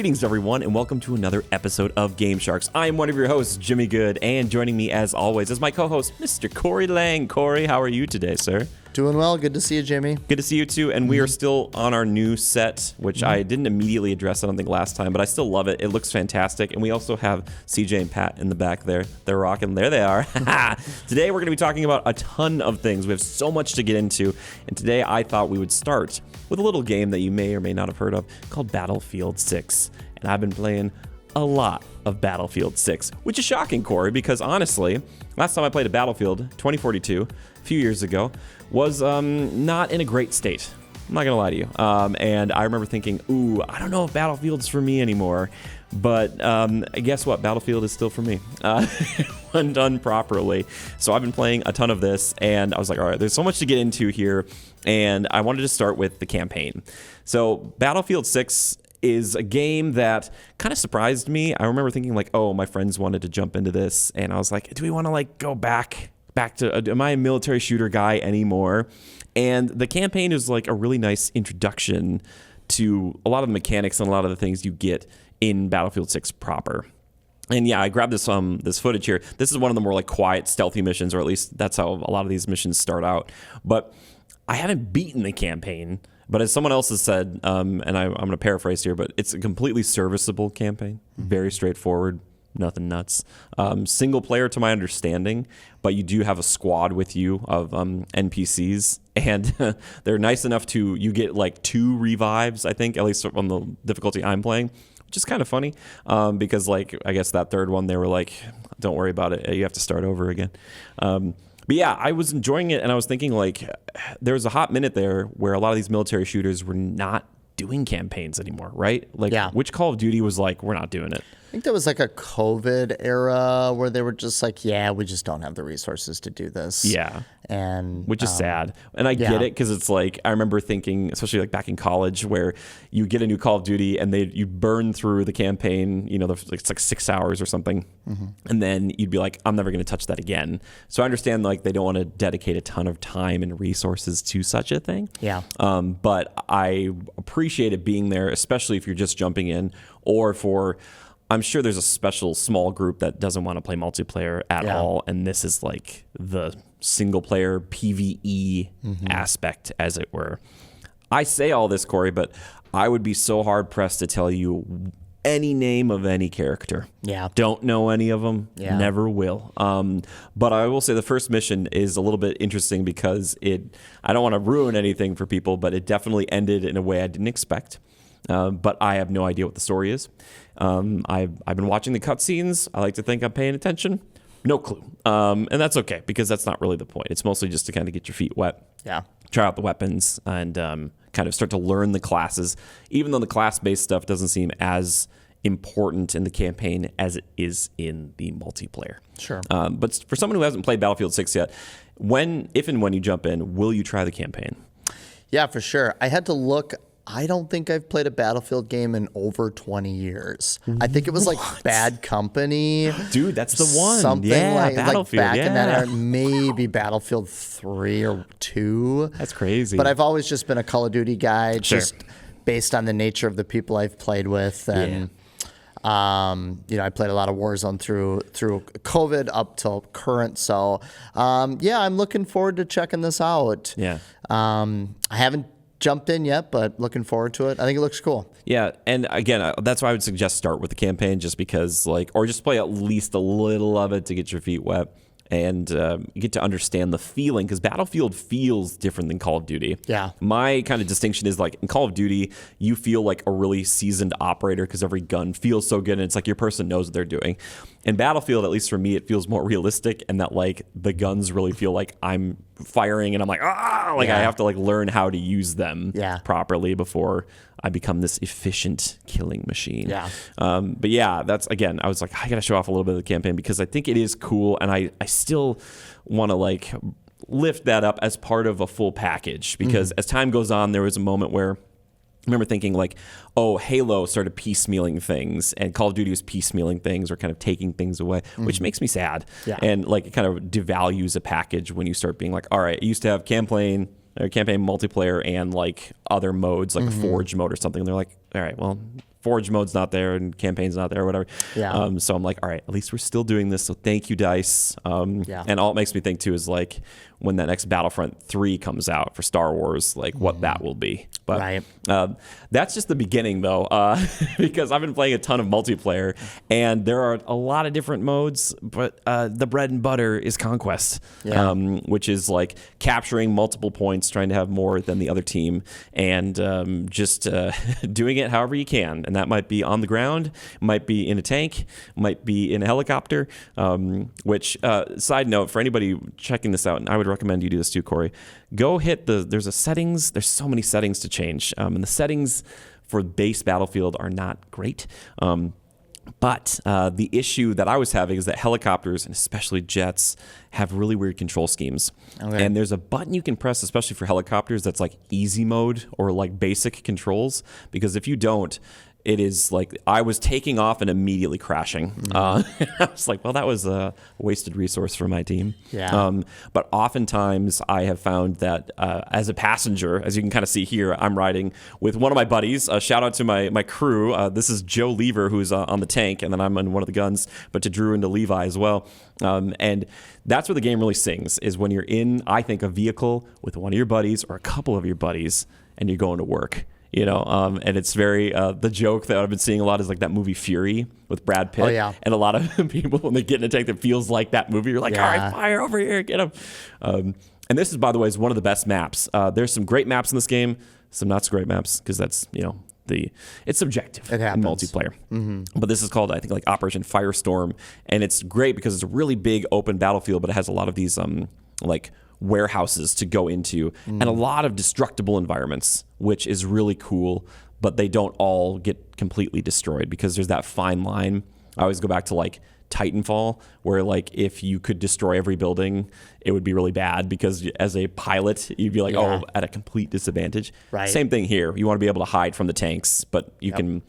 Greetings, everyone, and welcome to another episode of Game Sharks. I am one of your hosts, Jimmy Good, and joining me, as always, is my co-host, Mr. Corey Lang. Corey, how are you today, sir? Doing well. Good to see you, Jimmy. Good to see you, too. And we are still on our new set, which I didn't immediately address, I don't think, last time, but I still love it. It looks fantastic. And we also have CJ and Pat in the back there. They're rocking. There they are. Today, we're going to be talking about a ton of things. We have so much to get into. And today, I thought we would start with a little game that you may or may not have heard of called Battlefield 6. And I've been playing a lot of Battlefield 6, which is shocking, Corey, because honestly, last time I played a Battlefield, 2042, a few years ago, was not in a great state. I'm not going to lie to you. And I remember thinking, ooh, I don't know if Battlefield's for me anymore. But guess what? Battlefield is still for me when done properly. So I've been playing a ton of this, and I was like, all right, there's so much to get into here. And I wanted to start with the campaign. So Battlefield 6 is a game that kind of surprised me. I remember thinking like, oh, my friends wanted to jump into this, and I was like, do we want to like go back to, am I a military shooter guy anymore? And the campaign is like a really nice introduction to a lot of the mechanics and a lot of the things you get in Battlefield 6 proper. And yeah, I grabbed this footage here. This is one of the more like quiet, stealthy missions, or at least that's how a lot of these missions start out. But I haven't beaten the campaign. But as someone else has said, and I'm going to paraphrase here, but it's a completely serviceable campaign, very straightforward, nothing nuts. Single player to my understanding, but you do have a squad with you of NPCs, and they're nice enough to, you get like 2 revives, I think, at least on the difficulty I'm playing, which is kind of funny, because like, I guess that third one, they were like, don't worry about it, you have to start over again. But yeah, I was enjoying it, and I was thinking, like, there was a hot minute there where a lot of these military shooters were not doing campaigns anymore, right? Like, which Call of Duty was like, we're not doing it? I think there was like a COVID era where they were just like, yeah, we just don't have the resources to do this. Yeah. And which is sad. And I get it, because it's like, I remember thinking, especially like back in college, where you get a new Call of Duty and you burn through the campaign, you know, it's like 6 hours or something. And then you'd be like, I'm never going to touch that again. So I understand like they don't want to dedicate a ton of time and resources to such a thing. Yeah. But I appreciate it being there, especially if you're just jumping in, or for, I'm sure there's a special small group that doesn't want to play multiplayer at all, and this is like the single player PvE aspect, as it were. I say all this, Corey, but I would be so hard pressed to tell you any name of any character. Yeah. Don't know any of them. Yeah. Never will. But I will say the first mission is a little bit interesting because I don't want to ruin anything for people, but it definitely ended in a way I didn't expect. But I have no idea what the story is. I've been watching the cutscenes. I like to think I'm paying attention. No clue. And that's okay, because that's not really the point. It's mostly just to kind of get your feet wet. Yeah. Try out the weapons and kind of start to learn the classes, even though the class-based stuff doesn't seem as important in the campaign as it is in the multiplayer. Sure. But for someone who hasn't played Battlefield 6 yet, if and when you jump in, will you try the campaign? Yeah, for sure. I had to look. I don't think I've played a Battlefield game in over 20 years. I think it was like Bad Company. Dude, that's the one. Something like Battlefield. Back in that era. Maybe Battlefield 3 or 2. That's crazy. But I've always just been a Call of Duty guy, just based on the nature of the people I've played with. And, you know, I played a lot of Warzone through COVID up till current. So, yeah, I'm looking forward to checking this out. Yeah. I haven't jumped in yet, but looking forward to it. I think it looks cool. Yeah, and again, that's why I would suggest start with the campaign, just because, like, or just play at least a little of it to get your feet wet and you get to understand the feeling, because Battlefield feels different than Call of Duty. Yeah. My kind of distinction is, like, in Call of Duty, you feel like a really seasoned operator because every gun feels so good, and it's like your person knows what they're doing. In Battlefield, at least for me, it feels more realistic, and that like the guns really feel like I'm firing and I'm like, I have to like learn how to use them properly before I become this efficient killing machine. Yeah. But yeah, that's, again, I was like, I got to show off a little bit of the campaign because I think it is cool, and I still want to like lift that up as part of a full package, because as time goes on, there was a moment where I remember thinking like, oh, Halo started piecemealing things and Call of Duty was piecemealing things or kind of taking things away, which makes me sad. Yeah. And like it kind of devalues a package when you start being like, all right, it used to have campaign multiplayer and like other modes like a Forge mode or something. And they're like, all right, well, Forge mode's not there and campaign's not there or whatever. Yeah. So I'm like, all right, at least we're still doing this. So thank you, DICE. And all it makes me think too is like when that next Battlefront 3 comes out for Star Wars, like what that will be. But that's just the beginning though, because I've been playing a ton of multiplayer and there are a lot of different modes, but the bread and butter is Conquest, which is like capturing multiple points, trying to have more than the other team, and just doing it however you can. And that might be on the ground, might be in a tank, might be in a helicopter, which, side note, for anybody checking this out, and I would recommend you do this too, Corey, go hit there's a settings, there's so many settings to change. And the settings for base Battlefield are not great. But the issue that I was having is that helicopters, and especially jets, have really weird control schemes. Okay. And there's a button you can press, especially for helicopters, that's like easy mode or like basic controls. Because if you don't, it is like I was taking off and immediately crashing. I was like, well, that was a wasted resource for my team. Yeah. But oftentimes I have found that as a passenger, as you can kind of see here, I'm riding with one of my buddies. Shout out to my crew. This is Joe Lever, who's on the tank, and then I'm on one of the guns, but to Drew and to Levi as well. And that's where the game really sings, is when you're in, I think, a vehicle with one of your buddies or a couple of your buddies, and you're going to work. You know, and it's very, the joke that I've been seeing a lot is like that movie Fury with Brad Pitt. Oh, yeah. And a lot of people, when they get in a tank that feels like that movie, you're like, all right, fire over here, get him. And this is, by the way, is one of the best maps. There's some great maps in this game, some not so great maps, because that's, you know, it's subjective in multiplayer. But this is called, I think, like Operation Firestorm. And it's great because it's a really big open battlefield, but it has a lot of these, like, warehouses to go into and a lot of destructible environments, which is really cool, but they don't all get completely destroyed because there's that fine line. I always go back to like Titanfall, where like if you could destroy every building, it would be really bad because as a pilot, you'd be like, oh, at a complete disadvantage. Right. Same thing here. You want to be able to hide from the tanks, but you can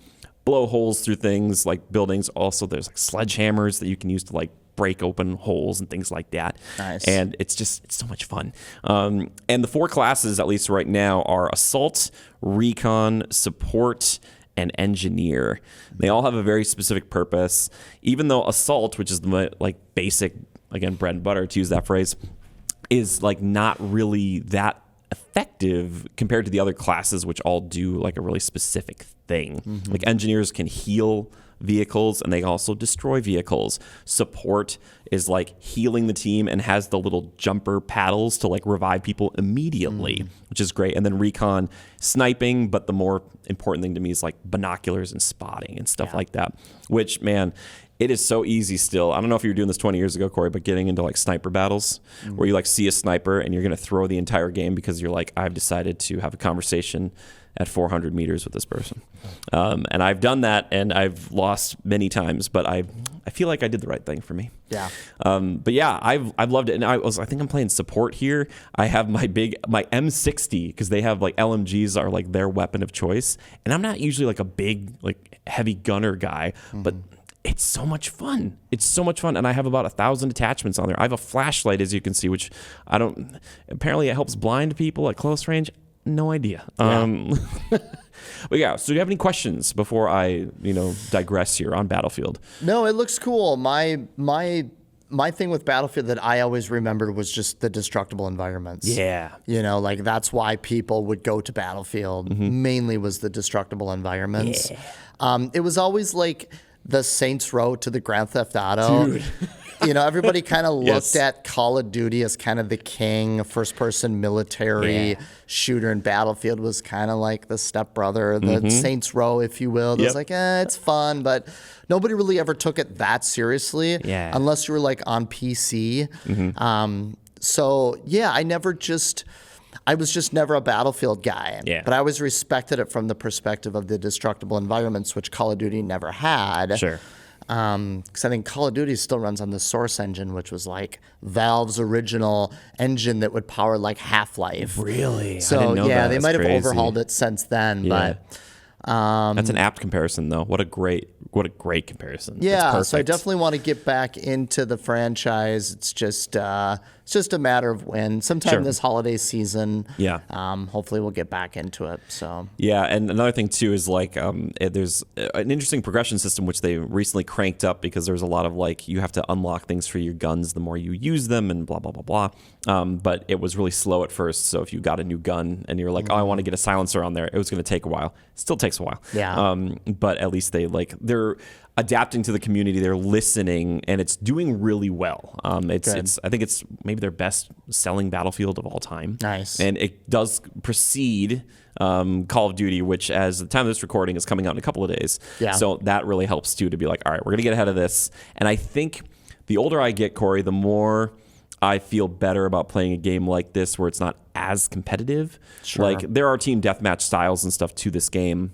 blow holes through things like buildings. Also, there's like sledgehammers that you can use to like break open holes and things like that. Nice. And it's so much fun. And the 4 classes, at least right now, are Assault, Recon, Support, and Engineer. They all have a very specific purpose. Even though Assault, which is the like basic, again, bread and butter, to use that phrase, is like not really that effective compared to the other classes, which all do like a really specific thing. Like Engineers can heal vehicles and they also destroy vehicles. Support is like healing the team and has the little jumper paddles to like revive people immediately, which is great. And then Recon, sniping, but the more important thing to me is like binoculars and spotting and stuff like that, which, man, it is so easy still. I don't know if you were doing this 20 years ago, Corey, but getting into like sniper battles where you like see a sniper and you're going to throw the entire game because you're like, I've decided to have a conversation at 400 meters with this person. And I've done that and I've lost many times, but I feel like I did the right thing for me. Yeah. But yeah, I've loved it. And I think I'm playing support here. I have my M60 because they have like LMGs are like their weapon of choice. And I'm not usually like a big, like heavy gunner guy, but it's so much fun. It's so much fun. And I have about 1,000 attachments on there. I have a flashlight, as you can see, which apparently it helps blind people at close range. No idea. But yeah, so do you have any questions before I, digress here on Battlefield? No, it looks cool. My thing with Battlefield that I always remembered was just the destructible environments. Yeah. Like that's why people would go to Battlefield, mainly was the destructible environments. Yeah. It was always like the Saints Row to the Grand Theft Auto. Dude. Everybody kind of looked at Call of Duty as kind of the king, first-person military shooter, and Battlefield was kind of like the stepbrother, the Saints Row, if you will. It was like, it's fun, but nobody really ever took it that seriously unless you were like on PC. I was just never a Battlefield guy. Yeah. But I always respected it from the perspective of the destructible environments, which Call of Duty never had. Sure. Because I think Call of Duty still runs on the Source engine, which was like Valve's original engine that would power like Half-Life. Really? So I didn't know that. They might have overhauled it since then. Yeah. But that's an apt comparison, though. What a great comparison. Yeah. So I definitely want to get back into the franchise. It's just It's just a matter of when. Sometime Sure. this holiday season. Yeah. Hopefully we'll get back into it. So. Yeah, and another thing too is like there's an interesting progression system which they recently cranked up because there's a lot of like you have to unlock things for your guns the more you use them and blah blah blah blah. But it was really slow at first. So if you got a new gun and you're like, oh, I want to get a silencer on there, it was going to take a while. Still takes a while. Yeah. But at least they're adapting to the community. They're listening, and it's doing really well. It's I think it's maybe their best selling Battlefield of all time. Nice. And it does precede Call of Duty, which as the time of this recording is coming out in a couple of days. Yeah. So that really helps too to be like, all right, we're gonna get ahead of this. And I think the older I get, Corey, the more I feel better about playing a game like this where it's not as competitive. Sure. Like there are team deathmatch styles and stuff to this game.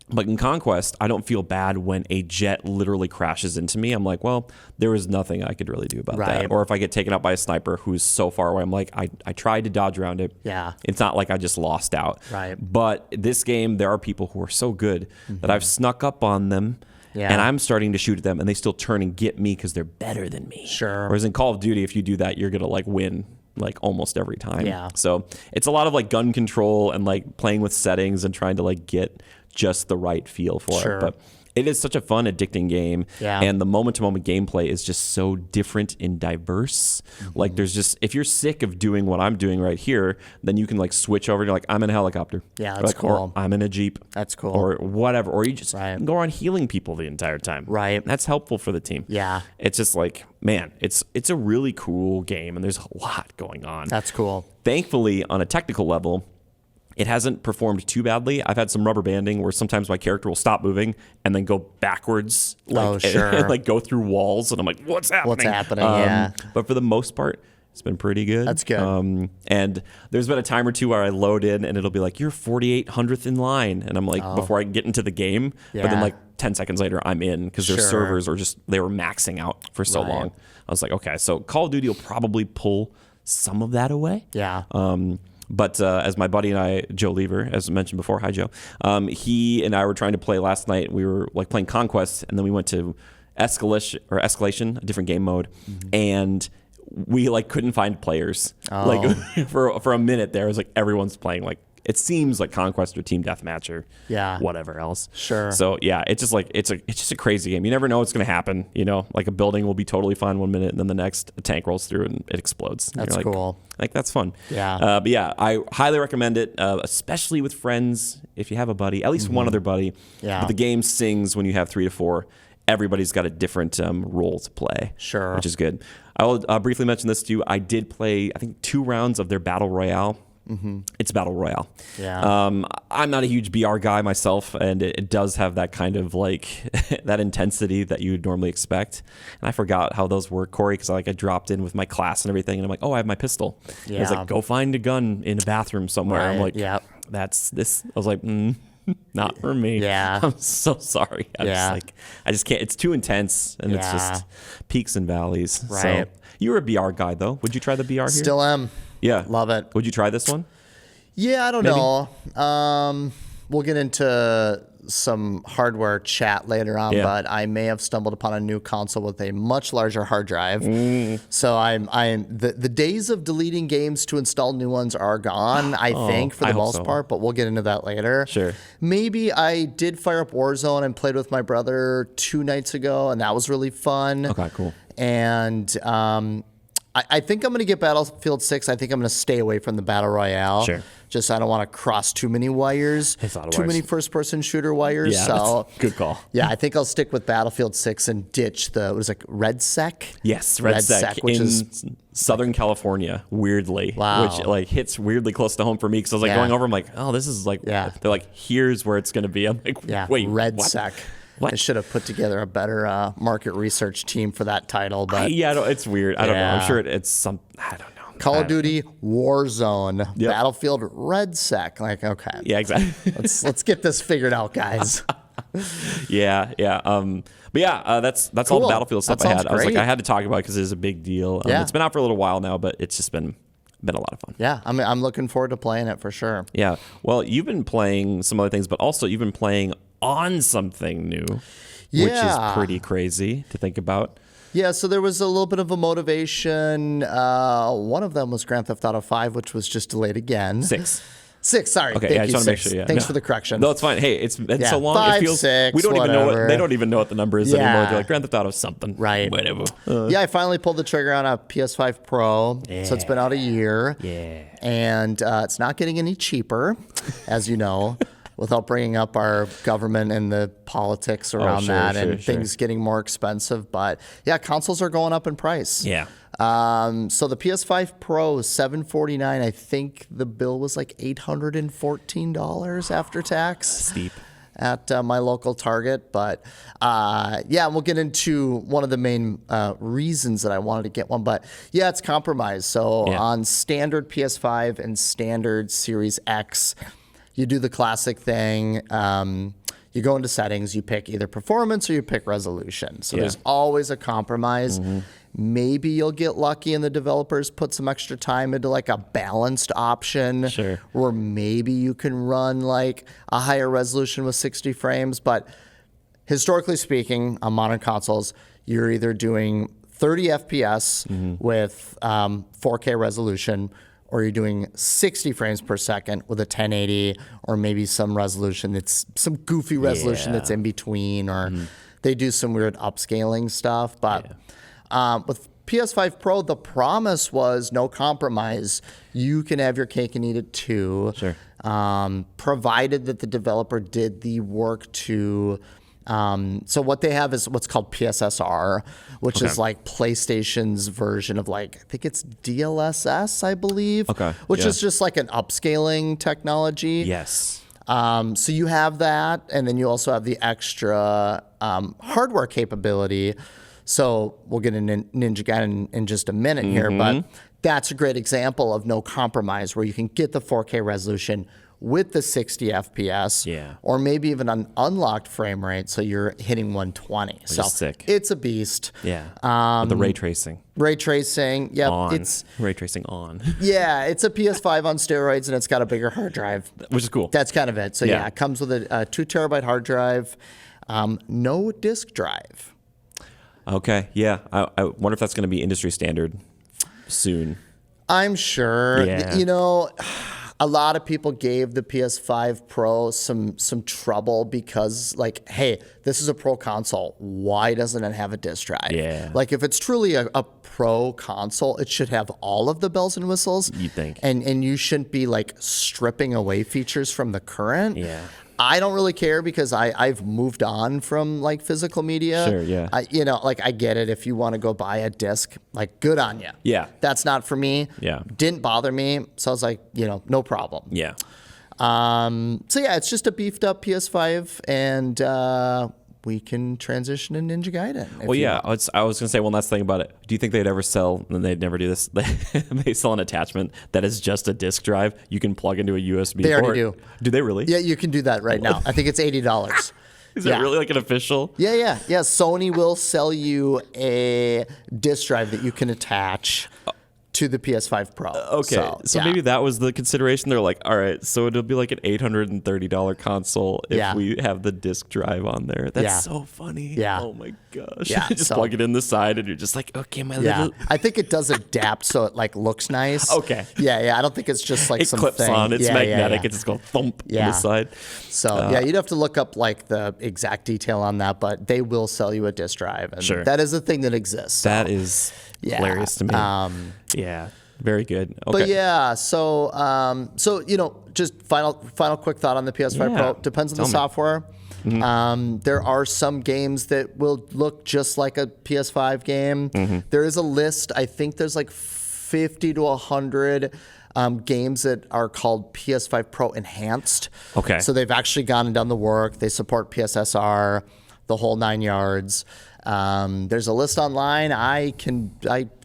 But in Conquest, I don't feel bad when a jet literally crashes into me. I'm like, well, there was nothing I could really do about that. Or if I get taken out by a sniper who's so far away, I'm like, I tried to dodge around it. Yeah. It's not like I just lost out. Right. But this game, there are people who are so good that I've snuck up on them. Yeah. And I'm starting to shoot at them, and they still turn and get me because they're better than me. Sure. Whereas in Call of Duty, if you do that, you're going to like win like almost every time. Yeah. So it's a lot of like gun control and like playing with settings and trying to like get just the right feel for Sure. it. But it is such a fun, addicting game. Yeah. And the moment-to-moment gameplay is just so different and diverse. Like there's just, if you're sick of doing what I'm doing right here, then you can like switch over to like, I'm in a helicopter. Yeah, Or, that's like, cool. Or I'm in a Jeep. That's cool. Or whatever. Or you just Right. go around healing people the entire time. Right. That's helpful for the team. Yeah. It's just like, man, it's a really cool game and there's a lot going on. That's cool. Thankfully, on a technical level, it hasn't performed too badly. I've had some rubber banding where sometimes my character will stop moving and then go backwards, like, sure. and, like go through walls, and I'm like, "What's happening?" What's happening? Yeah. But for the most part, it's been pretty good. That's good. And there's been a time or two where I load in and it'll be like, "You're 4800th in line," and I'm like, before I can get into the game. But Yeah. then like 10 seconds later, I'm in because their Sure. servers are just they were maxing out for so Right. long. I was like, okay, so Call of Duty will probably pull some of that away. Yeah. But as my buddy and I, Joe Lever, as mentioned before, hi Joe, he and I were trying to play last night. We were like playing Conquest, and then we went to Escalation, a different game mode, and we like couldn't find players. Like for a minute there, it was like everyone's playing like. It seems like Conquest or Team Deathmatch or whatever else. Sure. So yeah, it's just like it's just a crazy game. You never know what's going to happen. You know, like a building will be totally fine one minute, and then the next a tank rolls through and it explodes. And That's you're like, cool. Like that's fun. Yeah. But yeah, I highly recommend it, especially with friends. If you have a buddy, at least one other buddy. Yeah. But the game sings when you have 3 to 4. Everybody's got a different role to play. Sure. Which is good. I will briefly mention this to you. I did play, I think, 2 rounds of their Battle Royale. It's Battle Royale. Yeah. I'm not a huge BR guy myself, and it does have that kind of like that intensity that you would normally expect. And I forgot how those work, Corey, because I dropped in with my class and everything, and I'm like, oh, I have my pistol. And I was Yeah. like, go find a gun in a bathroom somewhere. I'm Right, like, yep. that's this. I was like, not for me. Yeah. I'm so sorry. I just can't. It's too intense, and it's Yeah. just peaks and valleys. Right. So you were a BR guy though. Would you try the BR here? Still am. Yeah. Love it. Would you try this one? Yeah, I don't Maybe. know. We'll get into some hardware chat later on, Yeah. but I may have stumbled upon a new console with a much larger hard drive. So I'm the days of deleting games to install new ones are gone, I think, for I the hope most so. part, but we'll get into that later. Sure. Maybe I did fire up Warzone and played with my brother 2 nights ago, and that was really fun. Okay, cool. And I think I'm going to get Battlefield 6. I think I'm going to stay away from the Battle Royale. Sure. Just I don't want to cross too many wires, It's a lot of too wires. many first-person shooter wires. Yeah, So that's a good call. Yeah, I think I'll stick with Battlefield 6 and ditch the what is it, RedSec? Yes, RedSec which in is Southern California, weirdly, Wow. which like hits weirdly close to home for me because I was like Yeah. going over. I'm like, oh, this is like, Yeah. They're like, here's where it's gonna be. I'm like, yeah, wait, RedSec. What? I should have put together a better market research team for that title, but Yeah, I don't- it's weird. I don't know. Yeah. I'm sure it's some. I don't know. Call of Duty, Warzone, Yep. Battlefield, RedSec. Like, okay, Yeah, exactly. let's get this figured out, guys. yeah. But yeah, that's all the Cool. Battlefield stuff That I had. sounds I was like, great. I had to talk about it because it is a big deal. Yeah. It's been out for a little while now, but it's just been a lot of fun. Yeah, I'm looking forward to playing it for sure. Yeah. Well, you've been playing some other things, but also you've been playing on something new. which Yeah. is pretty crazy to think about. Yeah, so there was a little bit of a motivation. One of them was Grand Theft Auto 5, which was just delayed again. 6. 6, sorry. Okay, Thank yeah, I you, just want to make 6. sure. Yeah, Thanks no. for the correction. No, it's fine. Hey, it's been Yeah, so long. 5, it feels 6, we don't even know whatever. they don't even know what the number is Yeah. anymore. They're like Grand Theft Auto something. Right. Whatever. Yeah, I finally pulled the trigger on a PS5 Pro. So it's been out a year. Yeah. And it's not getting any cheaper, as you know, without bringing up our government and the politics around sure, that sure, and sure. things getting more expensive. But yeah, consoles are going up in price. Yeah. So the PS5 Pro is $749. I think the bill was like $814 after tax. Steep. At my local Target. But yeah, we'll get into one of the main reasons that I wanted to get one. But yeah, it's compromised. So Yeah. on standard PS5 and standard Series X, you do the classic thing. You go into settings, you pick either performance or you pick resolution. So Yeah. there's always a compromise. Maybe you'll get lucky and the developers put some extra time into like a balanced option. Sure. Or maybe you can run like a higher resolution with 60 frames. But historically speaking, on modern consoles, you're either doing 30 FPS with 4K resolution, or you're doing 60 frames per second with a 1080, or maybe some resolution that's some goofy resolution Yeah. that's in between, or they do some weird upscaling stuff. But with PS5 Pro, the promise was no compromise. You can have your cake and eat it too, Sure. provided that the developer did the work to. So what they have is what's called PSSR, which is like PlayStation's version of like, I think it's DLSS, I believe. Okay, Which yeah. is just like an upscaling technology. Yes. So you have that, and then you also have the extra hardware capability. So we'll get into Ninja Gaiden in just a minute here, but that's a great example of no compromise, where you can get the 4K resolution with the 60 FPS, Yeah. or maybe even an unlocked frame rate, so you're hitting 120. So is sick. it's a beast. Yeah. With the ray tracing Ray tracing, yep, on. it's Ray tracing on. yeah, it's a PS5 on steroids, and it's got a bigger hard drive. Which is cool. That's kind of it. So Yeah. yeah, it comes with a 2 terabyte hard drive, no disk drive. Okay. Yeah. I wonder if that's going to be industry standard soon. I'm sure. Yeah. You know, a lot of people gave the PS5 Pro some trouble because, like, hey, this is a pro console. Why doesn't it have a disk drive? Yeah. Like, if it's truly a pro console, it should have all of the bells and whistles. You'd think. And you shouldn't be like stripping away features from the current. Yeah. I don't really care because I've moved on from like physical media. Sure, yeah. I get it. If you want to go buy a disc, like, good on you. Yeah. That's not for me. Yeah. Didn't bother me. So I was like, no problem. Yeah. So yeah, it's just a beefed up PS5, and we can transition to Ninja Gaiden. if Well, you yeah. want. I was going to say one last thing about it. Do you think they'd ever sell, and they'd never do this, they sell an attachment that is just a disk drive you can plug into a USB They already port? do. Do they really? Yeah, you can do that right now. I think it's $80. Is Yeah. it really like an official? Yeah. Sony will sell you a disk drive that you can attach to the PS5 Pro. Okay, so yeah. maybe that was the consideration. They're like, all right, so it'll be like an $830 console if Yeah. we have the disk drive on there. That's Yeah. so funny. Yeah. Oh my gosh. Yeah, Just so- plug it in the side and you're just like, okay, my Yeah, little... I think it does adapt so it like looks nice. Okay. Yeah. I don't think it's just like It some clips thing. on. It's Yeah, magnetic. yeah. It's just going thump on Yeah. the side. So yeah, you'd have to look up like the exact detail on that, but they will sell you a disk drive, and Sure. that is a thing that exists. So, That is yeah. hilarious to me. Yeah, very good. Okay. But yeah, so just final quick thought on the PS5 Yeah. Pro. Depends on the Tell me. software. There are some games that will look just like a PS5 game. There is a list. I think there's like 50 to 100 games that are called PS5 Pro Enhanced. Okay. So they've actually gone and done the work. They support PSSR, the whole 9 yards. There's a list online. I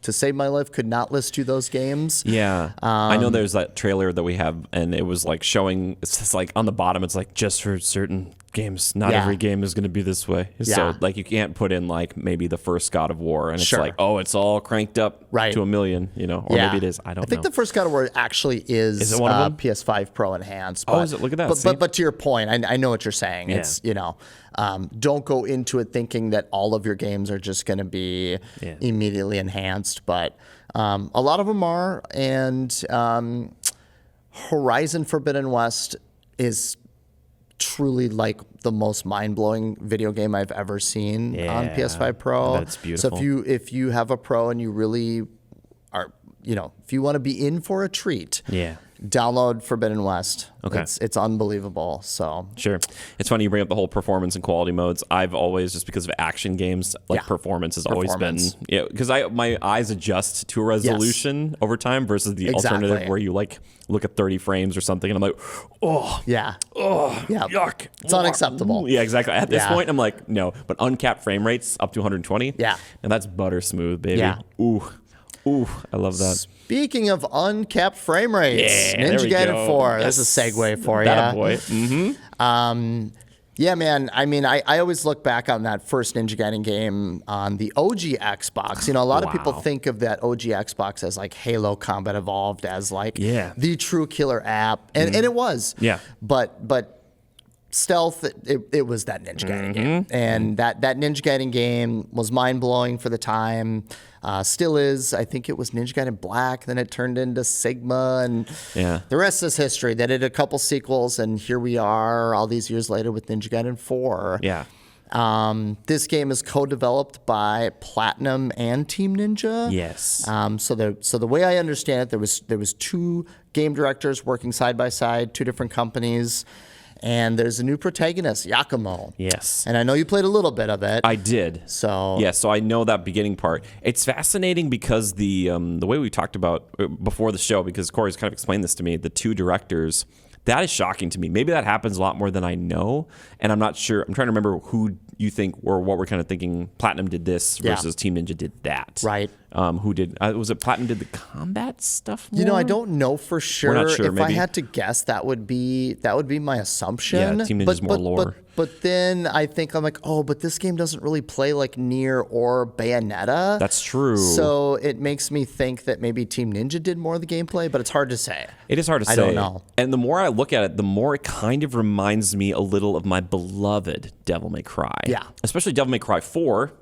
to save my life could not list you those games. Yeah, I know there's that trailer that we have, and it was like showing. It's just like on the bottom. It's like just for certain games. Not every game is going to be this way. So like you can't put in like maybe the first God of War, and it's like, oh, it's all cranked up to 1,000,000, you know, or maybe it is. I don't know. I think the first God of War actually is it one of them? PS5 Pro enhanced. Oh, is it? Look at that. But to your point, I know what you're saying. It's, you know, don't go into it thinking that all of your games are just going to be immediately enhanced, but a lot of them are. And Horizon Forbidden West is truly like the most mind-blowing video game I've ever seen on PS5 Pro. That's beautiful. So if you have a Pro and you really are, you know, if you want to be in for a treat, download Forbidden West. Okay. It's unbelievable. So sure. It's funny you bring up the whole performance and quality modes. I've always, just because of action games, like performance has always been, because my eyes adjust to a resolution over time versus the alternative where you like look at 30 frames or something and I'm like, yuck. It's unacceptable. Yeah, exactly. At this point, I'm like, no. But uncapped frame rates up to 120. Yeah. And that's butter smooth, baby. Yeah. Ooh, I love that. Speaking of uncapped frame rates, Ninja Gaiden 4. That's a segue for you. Boy. Mm-hmm. Yeah, man. I mean, I always look back on that first Ninja Gaiden game on the OG Xbox. You know, a lot of people think of that OG Xbox as like Halo Combat Evolved as like the true killer app, and it was. Yeah. But stealth, it was that Ninja Gaiden game, and that Ninja Gaiden game was mind blowing for the time. Still is. I think it was Ninja Gaiden Black, then it turned into Sigma, and the rest is history. They did a couple sequels, and here we are all these years later with Ninja Gaiden 4. Yeah. This game is co-developed by Platinum and Team Ninja. Yes. So the way I understand it, there was two game directors working side by side, two different companies. And there's a new protagonist, Yakumo. Yes. And I know you played a little bit of it. I did. So so I know that beginning part. It's fascinating because the way we talked about before the show, because Corey's kind of explained this to me, the two directors, that is shocking to me. Maybe that happens a lot more than I know, and I'm not sure. I'm trying to remember who you think or what we're kind of thinking. Platinum did this versus Team Ninja did that. Right. Who did? Was it Platinum did the combat stuff more? You know, I don't know for sure. We're not sure. If I had to guess, that would be my assumption. Yeah, Team Ninja's more lore. But then I think I'm like, but this game doesn't really play like Nier or Bayonetta. That's true. So it makes me think that maybe Team Ninja did more of the gameplay, but it's hard to say. It is hard to say. I don't know. And the more I look at it, the more it kind of reminds me a little of my beloved Devil May Cry. Yeah. Especially Devil May Cry 4,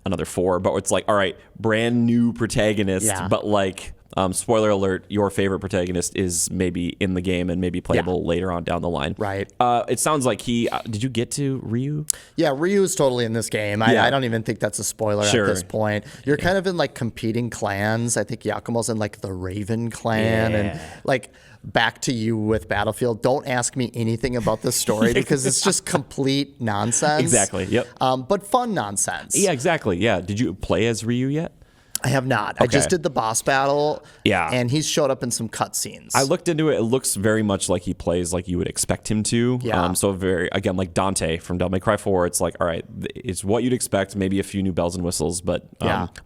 another 4, but it's like, all right, brand new protagonist, but like, spoiler alert, your favorite protagonist is maybe in the game and maybe playable later on down the line. Right. It sounds like did you get to Ryu? Yeah, Ryu is totally in this game. I don't even think that's a spoiler at this point. You're kind of in like competing clans. I think Yakumo's in like the Raven clan and like back to you with Battlefield. Don't ask me anything about this story because it's just complete nonsense. Exactly. Yep. But fun nonsense. Yeah, exactly. Yeah. Did you play as Ryu yet? I have not. Okay. I just did the boss battle. Yeah. And he's showed up in some cutscenes. I looked into it. It looks very much like he plays like you would expect him to. Yeah. So very, again, like Dante from Devil May Cry 4. It's like, all right, it's what you'd expect. Maybe a few new bells and whistles. But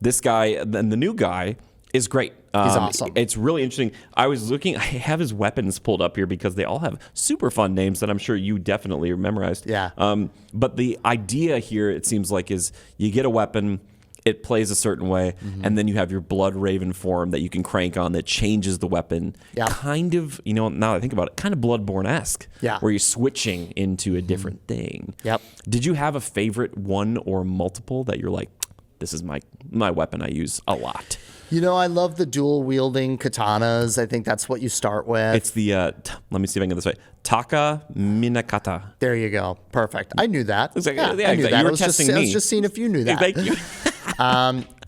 this guy and the new guy is great. He's awesome. It's really interesting. I was looking. I have his weapons pulled up here because they all have super fun names that I'm sure you definitely memorized. Yeah. But the idea here, it seems like, is you get a weapon. It plays a certain way, and then you have your Blood Raven form that you can crank on that changes the weapon. Yeah. Kind of, you know, now that I think about it, kind of Bloodborne-esque. Yeah. Where you're switching into a different thing. Yep. Did you have a favorite one or multiple that you're like, this is my weapon I use a lot? You know, I love the dual-wielding katanas. I think that's what you start with. It's the, let me see if I can get this right, Taka Minakata. There you go. Perfect. I knew that. Exactly. I knew that. You were testing me. I was just seeing if you knew that. Thank you.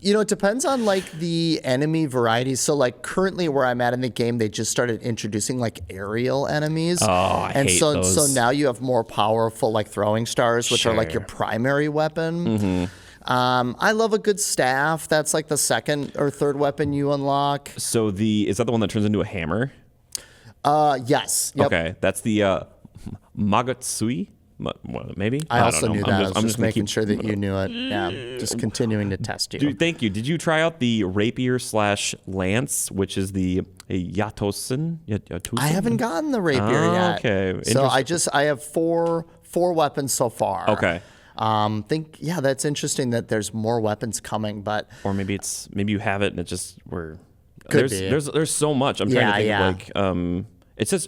You know, it depends on like the enemy varieties. So like currently where I'm at in the game, they just started introducing like aerial enemies. Oh, I hate those. So now you have more powerful like throwing stars, which are like your primary weapon. I love a good staff. That's like the second or third weapon you unlock. So is that the one that turns into a hammer? Yes. Yep. Okay, that's the Magatsui. Maybe? I also don't know. knew that. I was just gonna making keep- sure that you knew it. Yeah, just continuing to test you. Dude, thank you. Did you try out the rapier / lance, which is the Yatosen? I haven't gotten the rapier yet. Okay. So I have four weapons so far. Okay. That's interesting that there's more weapons coming, but Or maybe you have it and it just Could there's so much. I'm trying to think of like it says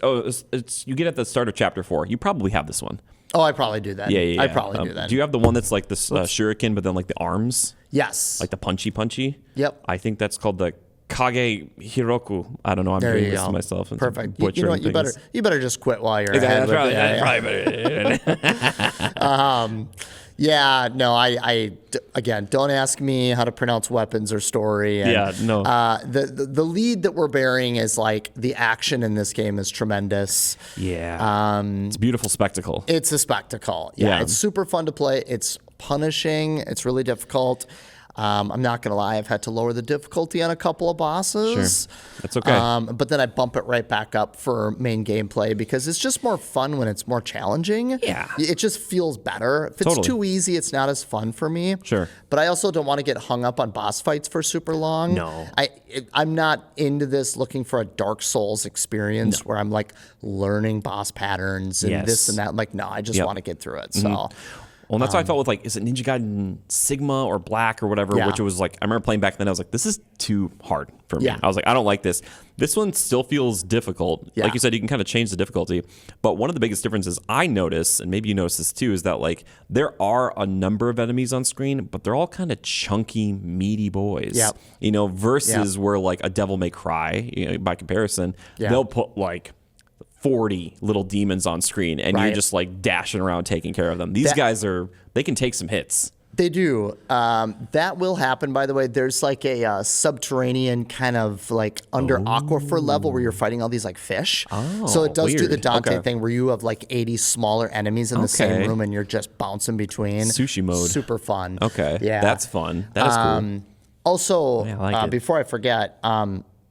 it's you get at the start of chapter 4. You probably have this one. Oh, I probably do that. Yeah. I probably do that. Do you have the one that's like this shuriken, but then like the arms, Yes. like the punchy? Yep. I think that's called the Kage Hiroku. I I'm There doing you this go. to myself. And Perfect. You know what? You better just quit while you're Exactly. ahead with it. Probably. Yeah, no, again, don't ask me how to pronounce weapons or story. And, Yeah, no. The lead that we're bearing is like the action in this game is tremendous. Yeah. It's a beautiful spectacle. It's a spectacle. Yeah, it's super fun to play. It's punishing. It's really difficult. I'm not going to lie. I've had to lower the difficulty on a couple of bosses. Sure. That's okay. But then I bump it right back up for main gameplay because it's just more fun when it's more challenging. Yeah. It just feels better. If it's too easy, it's not as fun for me. Sure. But I also don't want to get hung up on boss fights for super long. No. I'm not into this looking for a Dark Souls experience where I'm like learning boss patterns and this and that. I'm like, no, I just want to get through it. So. Well, and that's how I felt with like, is it Ninja Gaiden Sigma or Black or whatever, which it was like, I remember playing back then, I was like, this is too hard for me. Yeah. I was like, I don't like this. This one still feels difficult. Yeah. Like you said, you can kind of change the difficulty. But one of the biggest differences I notice, and maybe you notice this too, is that like there are a number of enemies on screen, but they're all kind of chunky, meaty boys. Yeah. Versus where like a Devil May Cry, by comparison, they'll put like 40 little demons on screen and you're just like dashing around taking care of them. These guys they can take some hits. They do. That will happen, by the way. There's like a subterranean kind of like under aquifer level where you're fighting all these like fish. So it does do the Dante thing where you have like 80 smaller enemies in the same room and you're just bouncing between. Sushi mode. Super fun. Okay. Yeah. That's fun. That is cool. Also, I like it. before I forget,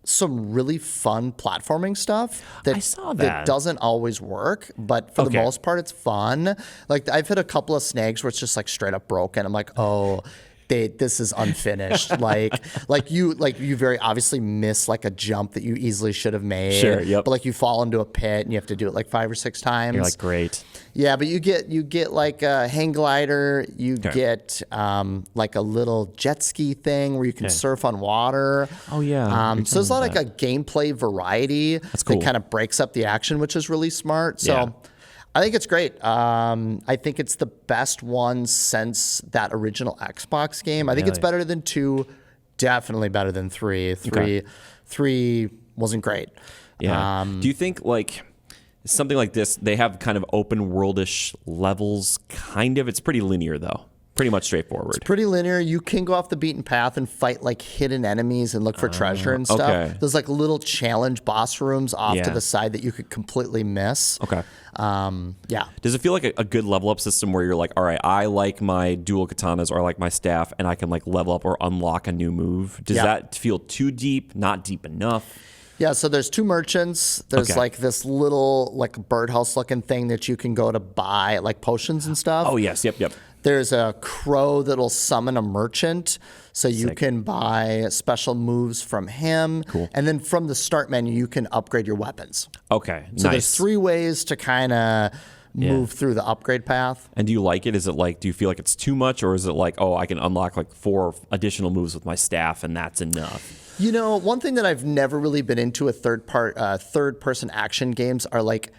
some really fun platforming stuff I saw that. doesn't always work, but for the most part, it's fun. Like I've hit a couple of snags where it's just like straight up broken. I'm like, oh, this is unfinished. like you very obviously miss like a jump that you easily should have made. Sure, yep. But like you fall into a pit and you have to do it like 5 or 6 times. You're like, great. Yeah, but you get like a hang glider. You get like a little jet ski thing where you can surf on water. Oh, yeah. So there's a lot like a gameplay variety cool. that kind of breaks up the action, which is really smart. So I think it's great. I think it's the best one since that original Xbox game. I think it's better than 2, definitely better than 3. 3 wasn't great. Yeah. Do you think like something like this, they have kind of open worldish levels, kind of? It's pretty linear though. Pretty much straightforward. It's pretty linear. You can go off the beaten path and fight like hidden enemies and look for treasure and stuff. Okay. There's like little challenge boss rooms off to the side that you could completely miss. Okay. Yeah. Does it feel like a good level up system where you're like, all right, I like my dual katanas or I like my staff and I can like level up or unlock a new move? Does that feel too deep, not deep enough? Yeah, so there's 2 merchants. There's like this little like birdhouse looking thing that you can go to buy like potions and stuff. Oh, yes. Yep. There's a crow that'll summon a merchant, so you can buy special moves from him. Cool. And then from the start menu, you can upgrade your weapons. Okay, So nice. there's 3 ways to kind of move through the upgrade path. And do you like it? Is it like, do you feel like it's too much, or is it like, oh, I can unlock like 4 additional moves with my staff and that's enough? You know, one thing that I've never really been into with third-person action games are like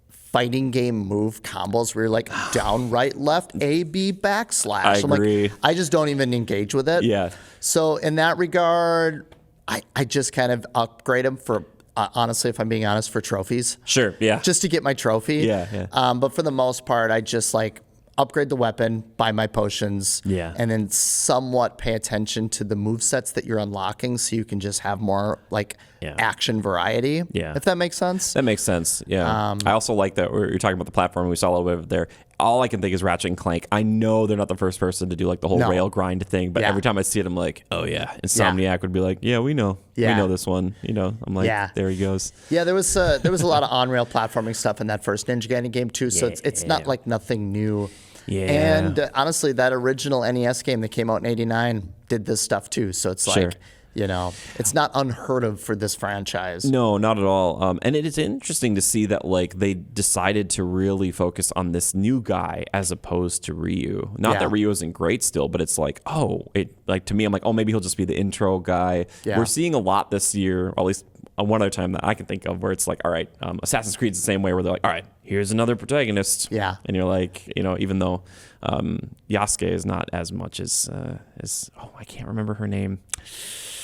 fighting game move combos where you're like down, right, left, A, B, backslash. I agree. Like, I just don't even engage with it. Yeah. So in that regard, I just kind of upgrade them for, honestly, if I'm being honest, for trophies. Sure, yeah. Just to get my trophy. Yeah. But for the most part, I just like upgrade the weapon, buy my potions, and then somewhat pay attention to the move sets that you're unlocking so you can just have more like action variety, if that makes sense. That makes sense, yeah. I also like that you're talking about the platform. We saw a little bit of it there. all I can think is Ratchet and Clank. I know they're not the first person to do like the whole rail grind thing, but every time I see it, I'm like, oh yeah. Insomniac would be like, yeah, we know. We know this one. You know, I'm like, there he goes. Yeah, there was a lot of on-rail platforming stuff in that first Ninja Gaiden game too, so it's not like nothing new. Yeah. And honestly, that original NES game that came out in '89 did this stuff too. So it's like, you know, it's not unheard of for this franchise. No, not at all. And it is interesting to see that like they decided to really focus on this new guy as opposed to Ryu. Not that Ryu isn't great still, but it's like, to me, I'm like, oh, maybe he'll just be the intro guy. Yeah. We're seeing a lot this year, or at least one other time that I can think of, where it's like, all right, Assassin's Creed's the same way, where they're like, all right, here's another protagonist. Yeah. And you're like, you know, even though Yasuke is not as much as I can't remember her name.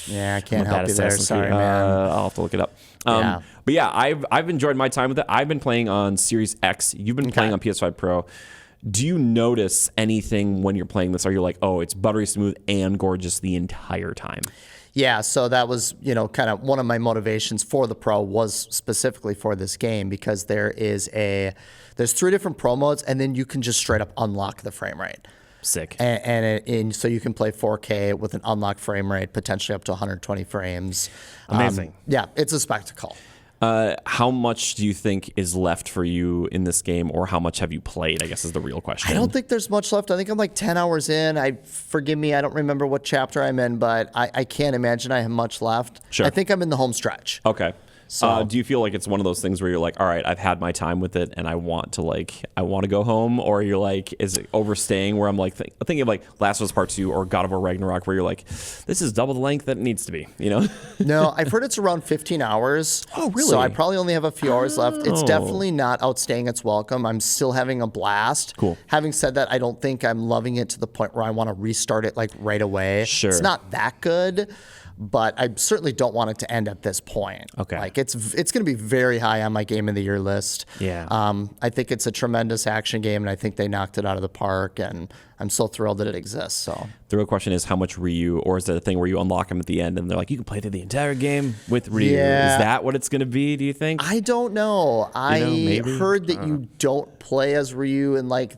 Yeah, I can't help you there. Sorry, man. I'll have to look it up. But yeah, I've enjoyed my time with it. I've been playing on Series X. You've been playing on PS5 Pro. Do you notice anything when you're playing this? Are you like, oh, it's buttery smooth and gorgeous the entire time? Yeah, so that was, you know, kind of one of my motivations for the Pro was specifically for this game, because there's 3 different Pro modes, and then you can just straight up unlock the frame rate. Sick. And so you can play 4K with an unlocked frame rate, potentially up to 120 frames. Amazing. Yeah, it's a spectacle. How much do you think is left for you in this game, or how much have you played, I guess is the real question. I don't think there's much left. I think I'm like 10 hours in. Forgive me, I don't remember what chapter I'm in, but I can't imagine I have much left. Sure. I think I'm in the home stretch. Okay. So, do you feel like it's one of those things where you're like, all right, I've had my time with it and I want to go home? Or you're like, is it overstaying, where I'm like thinking of like Last of Us Part 2 or God of War Ragnarok, where you're like, this is double the length that it needs to be, you know? No, I've heard it's around 15 hours. Oh, really? So I probably only have a few hours left. It's definitely not outstaying its welcome. I'm still having a blast. Cool. Having said that, I don't think I'm loving it to the point where I want to restart it like right away. Sure. It's not that good. But I certainly don't want it to end at this point. Okay. Like it's going to be very high on my Game of the Year list. Yeah. I think it's a tremendous action game, and I think they knocked it out of the park, and I'm so thrilled that it exists. So the real question is how much Ryu, or is it a thing where you unlock him at the end and they're like, you can play through the entire game with Ryu? Yeah. Is that what it's going to be, do you think? I don't know. I heard that you don't play as Ryu in like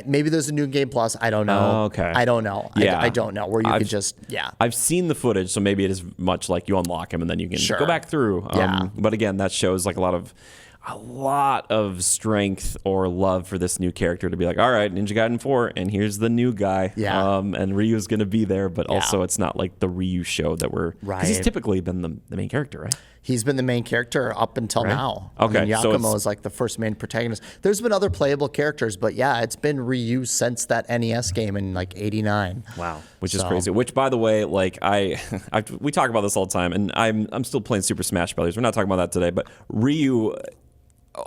maybe there's a new game plus. I don't know. Oh, okay. I don't know. Yeah. I don't know where you could just, I've seen the footage, so maybe it is much like you unlock him and then you can go back through. But again, that shows like a lot of strength or love for this new character to be like, all right, Ninja Gaiden 4, and here's the new guy. Yeah. And Ryu's going to be there, but also it's not like the Ryu show that we're... Right. Because he's typically been the main character, right? He's been the main character up until now. Okay. I mean, Yakumo is like the first main protagonist. There's been other playable characters, but yeah, it's been Ryu since that NES game in like '89. Wow, which is crazy. Which, by the way, like we talk about this all the time, and I'm still playing Super Smash Brothers. We're not talking about that today, but Ryu...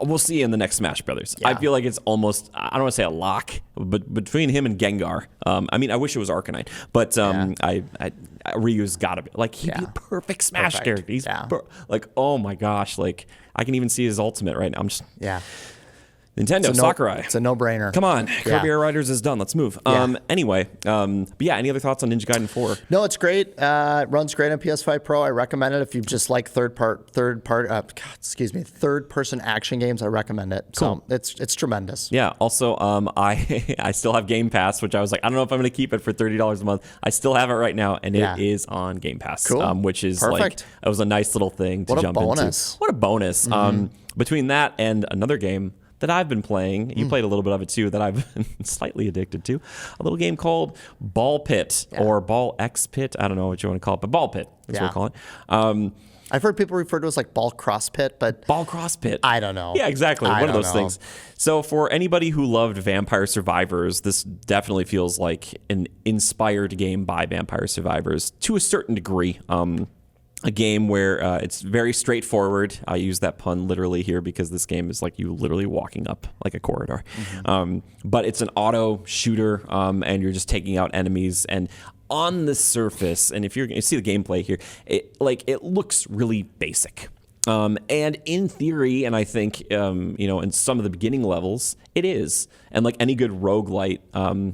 We'll see in the next Smash Brothers. Yeah. I feel like it's almost, I don't want to say a lock, but between him and Gengar. I mean, I wish it was Arcanine, but Ryu's got to be. Like, he'd be a perfect Smash character. He's like, oh my gosh, like, I can even see his ultimate right now. I'm just... Yeah. Nintendo, Sakurai. It's a no-brainer. Come on. Kirby Air Riders is done. Let's move. Anyway, but yeah, any other thoughts on Ninja Gaiden 4? No, it's great. It runs great on PS5 Pro. I recommend it if you just like third-person action games. I recommend it. Cool. So it's tremendous. Yeah. Also, I still have Game Pass, which I was like, I don't know if I'm going to keep it for $30 a month. I still have it right now, and it is on Game Pass. Cool. Which is like, it was a nice little thing to jump into. What a bonus. Between that and another game that I've been playing, you played a little bit of it too, that I've been slightly addicted to, a little game called BallXPit or BallXPit. I don't know what you want to call it, but BallXPit is what we call it. I've heard people refer to it as like Ball CrossPit, but... Ball CrossPit. I don't know. Yeah, exactly. One of those things. So for anybody who loved Vampire Survivors, this definitely feels like an inspired game by Vampire Survivors to a certain degree. A game where it's very straightforward. I use that pun literally here because this game is like you literally walking up like a corridor. But it's an auto shooter, and you're just taking out enemies. And on the surface, and if you see the gameplay here, it looks really basic. And in theory, and I think in some of the beginning levels, it is. And like any good roguelite,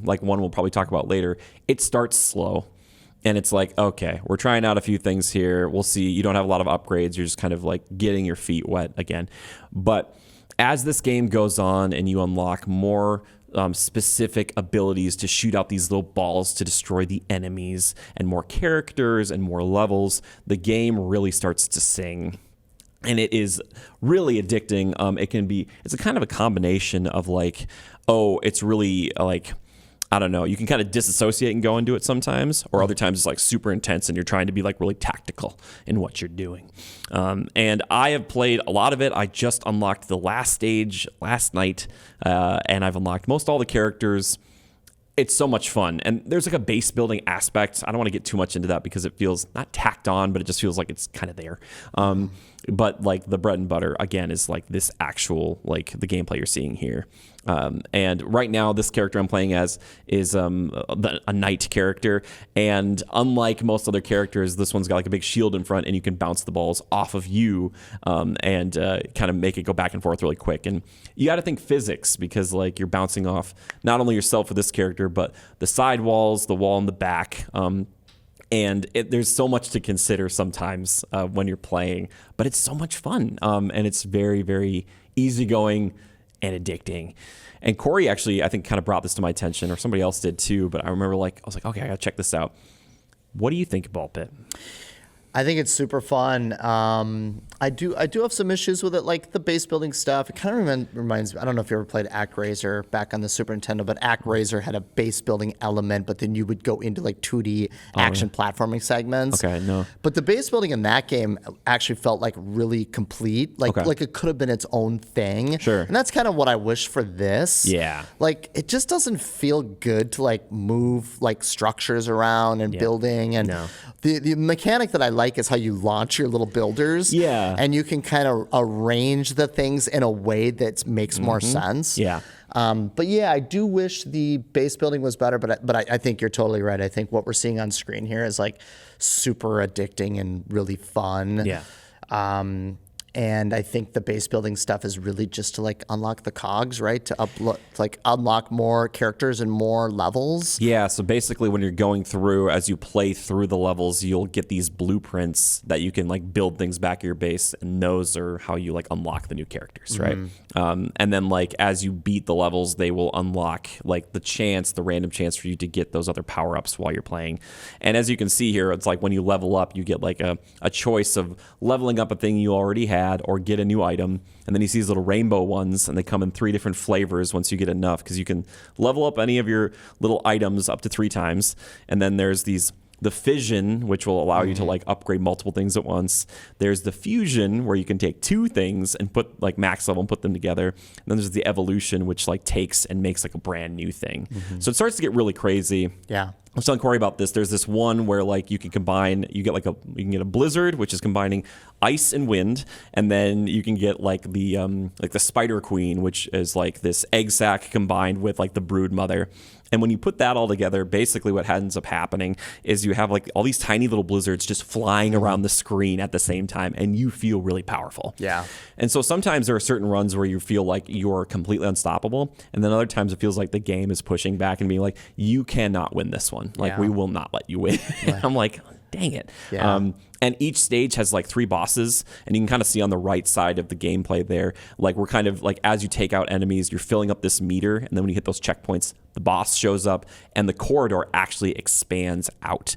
like one we'll probably talk about later, it starts slow. And it's like, okay, we're trying out a few things here. We'll see. You don't have a lot of upgrades. You're just kind of like getting your feet wet again. But as this game goes on and you unlock more specific abilities to shoot out these little balls to destroy the enemies and more characters and more levels, the game really starts to sing. And it is really addicting. It's a kind of a combination of like, oh, it's really like, I don't know, you can kind of disassociate and go into it sometimes, or other times it's like super intense and you're trying to be like really tactical in what you're doing. And I have played a lot of it. I just unlocked the last stage last night, and I've unlocked most all the characters. It's so much fun. And there's like a base building aspect. I don't want to get too much into that because it feels not tacked on, but it just feels like it's kind of there. But like the bread and butter, again, is like this actual, like the gameplay you're seeing here. And right now, this character I'm playing as is a knight character. And unlike most other characters, this one's got like a big shield in front and you can bounce the balls off of you and kind of make it go back and forth really quick. And you got to think physics because like you're bouncing off not only yourself with this character, but the side walls, the wall in the back. And there's so much to consider sometimes when you're playing, but it's so much fun. And it's very, very easygoing and addicting. And Corey actually, I think, kind of brought this to my attention, or somebody else did too. But I remember I was like, okay, I gotta check this out. What do you think of BallXPit? I think it's super fun. I do have some issues with it, like the base building stuff. It kind of reminds me, I don't know if you ever played ActRaiser back on the Super Nintendo, but ActRaiser had a base building element, but then you would go into like 2D action platforming segments. Okay, no. But the base building in that game actually felt like really complete, like it could have been its own thing. Sure. And that's kind of what I wish for this. Yeah. Like it just doesn't feel good to like move like structures around and building. And the mechanic that I like is how you launch your little builders. Yeah. And you can kind of arrange the things in a way that makes more sense. Yeah. But yeah, I do wish the base building was better, but I think you're totally right. I think what we're seeing on screen here is like super addicting and really fun. Yeah. And I think the base building stuff is really just to like unlock the cogs, right? To unlock more characters and more levels. Yeah, so basically when you're going through, as you play through the levels, you'll get these blueprints that you can like build things back at your base, and those are how you like unlock the new characters, right? And then like as you beat the levels, they will unlock like the random chance for you to get those other power-ups while you're playing. And as you can see here, it's like when you level up, you get like a choice of leveling up a thing you already had or get a new item. And then you see these little rainbow ones, and they come in 3 different flavors once you get enough, because you can level up any of your little items up to 3 times. And then there's the fission, which will allow you to like upgrade multiple things at once. There's the fusion, where you can take 2 things and put like max level and put them together. And then there's the evolution, which like takes and makes like a brand new thing. So it starts to get really crazy. Yeah. I was telling Corey about this. There's this one where like you can get a blizzard, which is combining ice and wind, and then you can get like the spider queen, which is like this egg sac combined with like the brood mother. And when you put that all together, basically what ends up happening is you have like all these tiny little blizzards just flying around the screen at the same time, and you feel really powerful. Yeah. And so sometimes there are certain runs where you feel like you're completely unstoppable, and then other times it feels like the game is pushing back and being like, you cannot win this one. Like, we will not let you win. I'm like, dang it. Yeah. And each stage has like 3 bosses, and you can kind of see on the right side of the gameplay there, like we're kind of like, as you take out enemies, you're filling up this meter, and then when you hit those checkpoints, the boss shows up and the corridor actually expands out,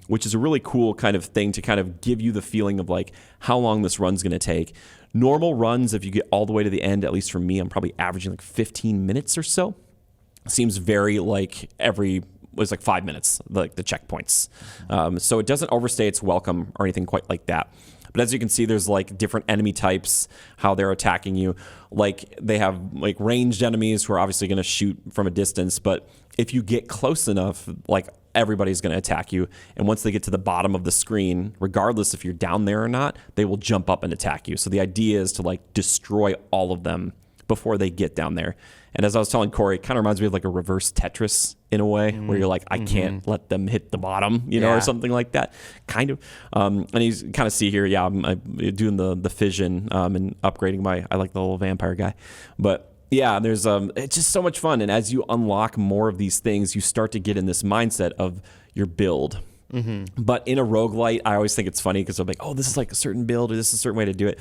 which is a really cool kind of thing to kind of give you the feeling of like how long this run's going to take. Normal runs, if you get all the way to the end, at least for me, I'm probably averaging like 15 minutes or so. Seems very like was like 5 minutes, like the checkpoints. So it doesn't overstay its welcome or anything quite like that. But as you can see, there's like different enemy types, how they're attacking you. Like they have like ranged enemies who are obviously going to shoot from a distance. But if you get close enough, like everybody's going to attack you. And once they get to the bottom of the screen, regardless if you're down there or not, they will jump up and attack you. So the idea is to like destroy all of them before they get down there. And as I was telling Corey, it kind of reminds me of like a reverse Tetris in a way, where you're like, I can't let them hit the bottom, or something like that, kind of. And you kind of see here, I'm doing the fission and upgrading I like the little vampire guy. But yeah, there's it's just so much fun. And as you unlock more of these things, you start to get in this mindset of your build. But in a roguelite, I always think it's funny because I'm like, oh, this is like a certain build, or this is a certain way to do it.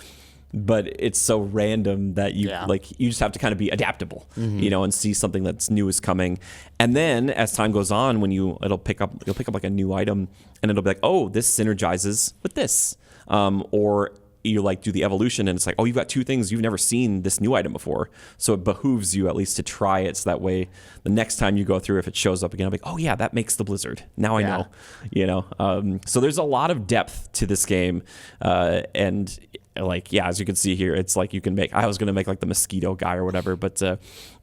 but it's so random that you you just have to kind of be adaptable, and see something that's new is coming. And then as time goes on, when you'll pick up like a new item, and it'll be like, oh, this synergizes with this, or you like do the evolution, and it's like, oh, you've got two things, you've never seen this new item before, so it behooves you at least to try it, so that way the next time you go through, if it shows up again, I'm like, oh yeah, that makes the blizzard, now I know. So there's a lot of depth to this game, and like, as you can see here, it's like you can make, I was going to make like the mosquito guy or whatever, but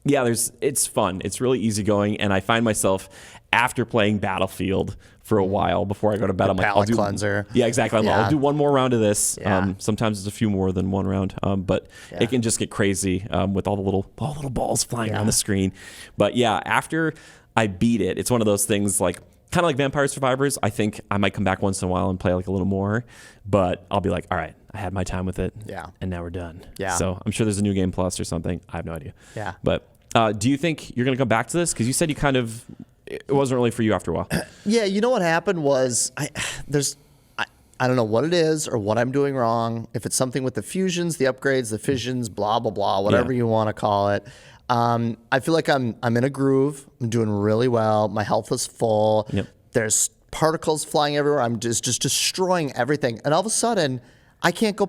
it's fun, it's really easygoing, and I find myself after playing Battlefield for a while before I go to bed, I'm like, I'll do cleanser. Yeah, exactly. I'll do one more round of this. Sometimes it's a few more than one round, but it can just get crazy with all the little balls flying on the screen. But after I beat it, it's one of those things like kind of like Vampire Survivors. I think I might come back once in a while and play like a little more, but I'll be like, all right, I had my time with it, and now we're done. So I'm sure there's a new game plus or something. I have no idea. But do you think you're going to come back to this? Because you said it wasn't really for you after a while. You know what happened was I don't know what it is or what I'm doing wrong. If it's something with the fusions, the upgrades, the fissions, blah blah blah, whatever you want to call it. I feel like I'm in a groove. I'm doing really well. My health is full. There's particles flying everywhere. I'm just destroying everything, and all of a sudden, I can't go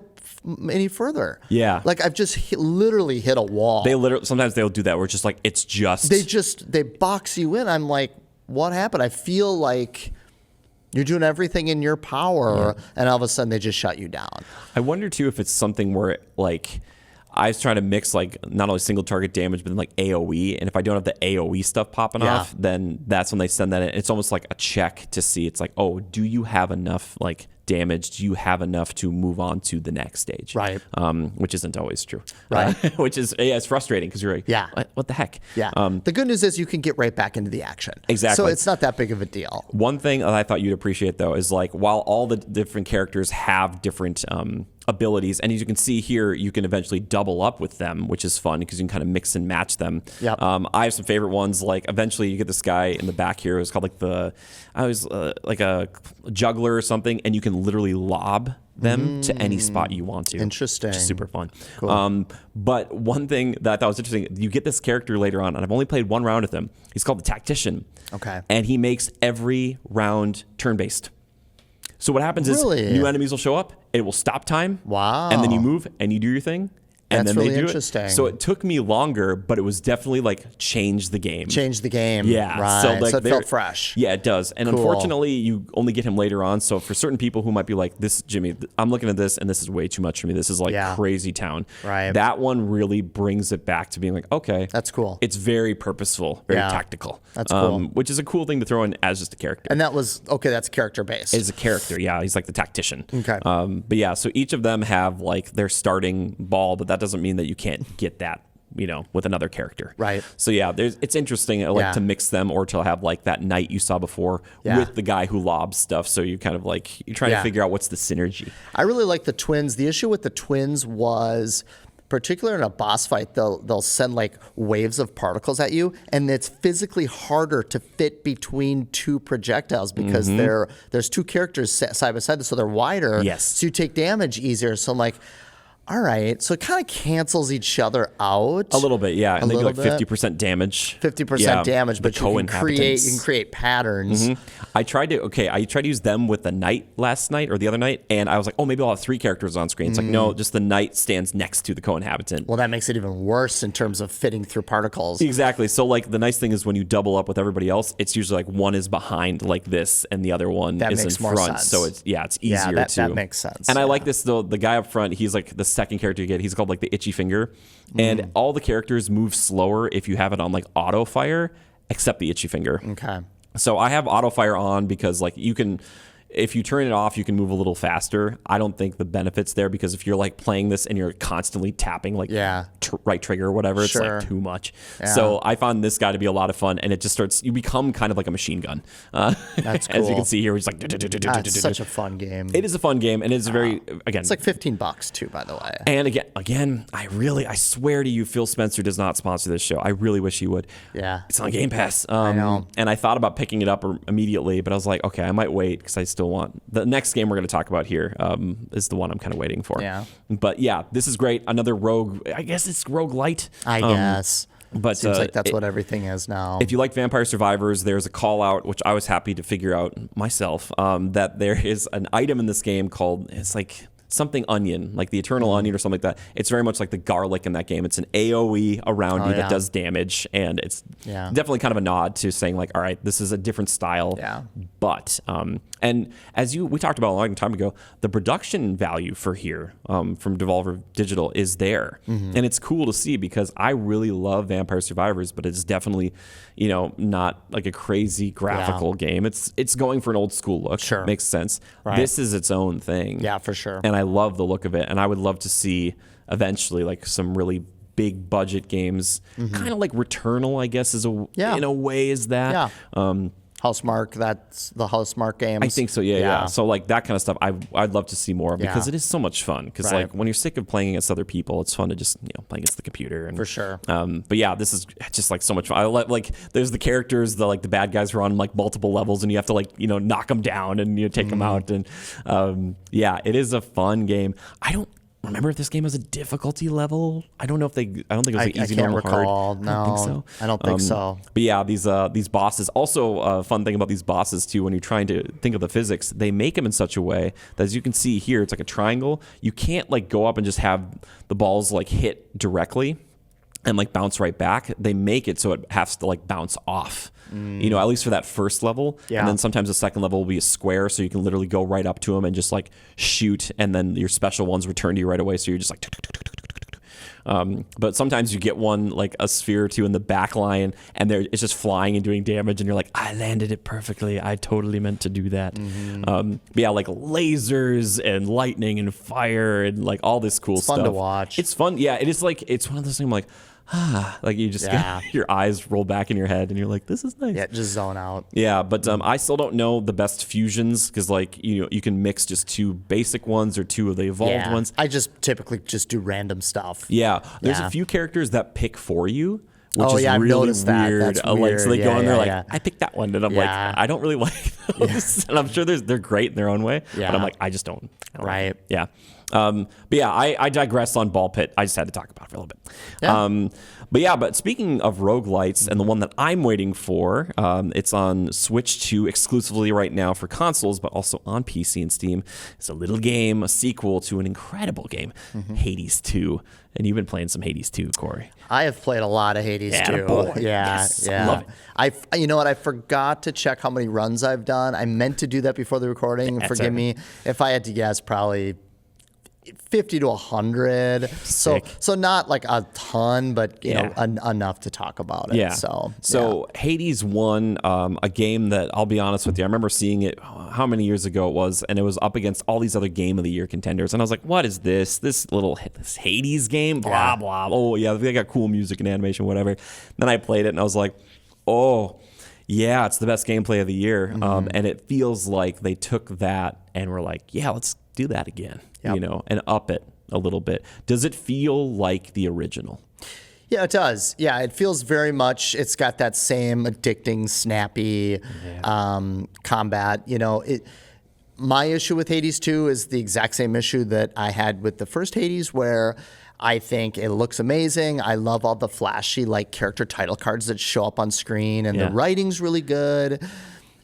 any further. Like I've just literally hit a wall. Sometimes they'll do that where it's just like, they box you in. I'm like, what happened? I feel like you're doing everything in your power, and all of a sudden they just shut you down. I wonder too if it's something where like I was trying to mix like not only single target damage, but then like AoE. And if I don't have the AoE stuff popping off, then that's when they send that in. It's almost like a check to see. It's like, oh, do you have enough like damage? Do you have enough to move on to the next stage? Right. Which isn't always true. Right. Which is, it's frustrating because you're like, what the heck? The good news is you can get right back into the action. Exactly. So it's not that big of a deal. One thing that I thought you'd appreciate though is like, while all the different characters have different abilities, and as you can see here, you can eventually double up with them, which is fun because you can kind of mix and match them. I have some favorite ones. Like eventually you get this guy in the back here who's called like like a juggler or something, and you can literally lob them to any spot you want to. Interesting. Which is super fun. Cool. But one thing that I thought was interesting, you get this character later on, and I've only played one round with him. He's called the Tactician. Okay. And he makes every round turn-based. So what happens is new enemies will show up, it will stop time. Wow. And then you move and you do your thing. And That's then really they do interesting. it. So it took me longer, but it was definitely like change the game. Change the game. Yeah. Right. So, like, so it felt fresh. Yeah, it does. And unfortunately, you only get him later on. So for certain people who might be like, this, Jimmy, I'm looking at this and this is way too much for me. This is like crazy town. Right. That one really brings it back to being like, okay. That's cool. It's very purposeful, very tactical. That's cool. Which is a cool thing to throw in as just a character. And that was, that's character based. Is a character, yeah. He's like the tactician. Okay. But yeah, so each of them have like their starting ball, but that doesn't mean that you can't get that, with another character. Right. So yeah, it's interesting to mix them or to have like that knight you saw before with the guy who lobs stuff. So you kind of like, you're trying to figure out what's the synergy. I really like the twins. The issue with the twins was, particularly in a boss fight, they'll send like waves of particles at you, and it's physically harder to fit between two projectiles because there's two characters side by side, so they're wider. Yes. So you take damage easier. So I'm like, all right, so it kind of cancels each other out a little bit, yeah. And they do like 50% damage. 50% damage, but you can create patterns. I tried to use them with the knight last night or the other night, and I was like, oh, maybe I'll have 3 characters on screen. It's like, no, just the knight stands next to the co-inhabitant. Well, that makes it even worse in terms of fitting through particles. Exactly. So like the nice thing is when you double up with everybody else, it's usually like one is behind like this and the other one is in front. Sense. So it's easier that makes sense. And I like this though. The guy up front, he's like the second character you get. He's called like the itchy finger, and all the characters move slower if you have it on like auto fire, except the itchy finger. Okay. So I have auto fire on because like you can, if you turn it off, you can move a little faster. I don't think the benefit's there because if you're like playing this and you're constantly tapping like right trigger or whatever, it's like too much. Yeah. So I found this guy to be a lot of fun, and it just starts, you become kind of like a machine gun. That's cool. As you can see here, he's like, it's such a fun game. It is a fun game, and it's very, again, it's like $15 too, by the way. And again, I swear to you, Phil Spencer does not sponsor this show. I really wish he would. Yeah. It's on Game Pass. I know. And I thought about picking it up immediately, but I was like, okay, I might wait because I still still want. The next game we're going to talk about here is the one I'm kind of waiting for. Yeah. But yeah, this is great. Another rogue. I guess it's roguelite. I guess. But seems like that's what everything is now. If you like Vampire Survivors, there's a call out, which I was happy to figure out myself, that there is an item in this game called, it's like something onion, like the Eternal Onion or something like that. It's very much like the garlic in that game. It's an AoE around you that does damage, and it's definitely kind of a nod to saying like, all right, this is a different style. Yeah. But and as we talked about a long time ago, the production value for here from Devolver Digital is there, and it's cool to see because I really love Vampire Survivors, but it's definitely, you know, not like a crazy graphical game. It's going for an old school look. Sure, makes sense. Right. This is its own thing. Yeah, for sure. And I love the look of it, and I would love to see eventually like some really big budget games, kind of like Returnal, I guess, is in a way is that. Yeah. Housemark, that's the Housemark games. I think so, yeah. So like that kind of stuff, I'd love to see more of because it is so much fun. Because like when you're sick of playing against other people, it's fun to just play against the computer. And, for sure. But yeah, this is just like so much fun. I like there's the characters, the bad guys who are on like multiple levels, and you have to like knock them down and take them out. And yeah, it is a fun game. I don't remember if this game has a difficulty level. I don't know if I don't think it was like easy, normal, hard. No, I don't think so. I don't think so. But yeah, these bosses. Also, a fun thing about these bosses too, when you're trying to think of the physics, they make them in such a way that, as you can see here, it's like a triangle. You can't like go up and just have the balls like hit directly and like bounce right back. They make it so it has to like bounce off. At least for that first level. Yeah. And then sometimes the second level will be a square, so you can literally go right up to them and just like shoot, and then your special ones return to you right away, so you're just like but sometimes you get one like a sphere or two in the back line, and it's just flying and doing damage, and you're like, I landed it perfectly. I totally meant to do that. But yeah, like lasers and lightning and fire and like all this cool stuff. It's fun to watch. It's fun. Yeah, it is like, it's one of those things I'm like, like you just get your eyes roll back in your head and you're like, this is nice. Yeah, just zone out. Yeah, but I still don't know the best fusions because like you can mix just two basic ones or two of the evolved ones. I just typically just do random stuff. Yeah, there's a few characters that pick for you, which is I've really noticed that. weird. That's weird. Like, so they go in there like, I picked that one, and I'm like, Yeah. I don't really like those. And I'm sure they're great in their own way, but I'm like, I just don't. Right. Yeah. But yeah, I digress on BallXPit. I just had to talk about it for a little bit. Yeah. But speaking of roguelites, and the one that I'm waiting for, it's on Switch 2 exclusively right now for consoles, but also on PC and Steam. It's a little game, a sequel to an incredible game, Hades 2. And you've been playing some Hades 2, Corey. I have played a lot of Hades 2. Boy. Yeah, Yes, I love it. You know what? I forgot to check how many runs I've done. I meant to do that before the recording. That's Forgive me if I had to guess, probably 50 to 100. Sick. So not like a ton, but you know, enough to talk about it. Yeah. So Hades won a game that, I'll be honest with you, I remember seeing it how many years ago it was, and it was up against all these other Game of the Year contenders, and I was like, what is this? This Hades game? Blah, blah. Oh, yeah, they got cool music and animation, whatever. Then I played it, and I was like, oh, yeah, it's the best gameplay of the year. And it feels like they took that and were like, yeah, let's do that again, and up it a little bit. Does it feel like the original? Yeah, it does. Yeah, it feels very much, it's got that same addicting, snappy combat. My issue with Hades 2 is the exact same issue that I had with the first Hades, where I think it looks amazing. I love all the flashy character title cards that show up on screen, and the writing's really good.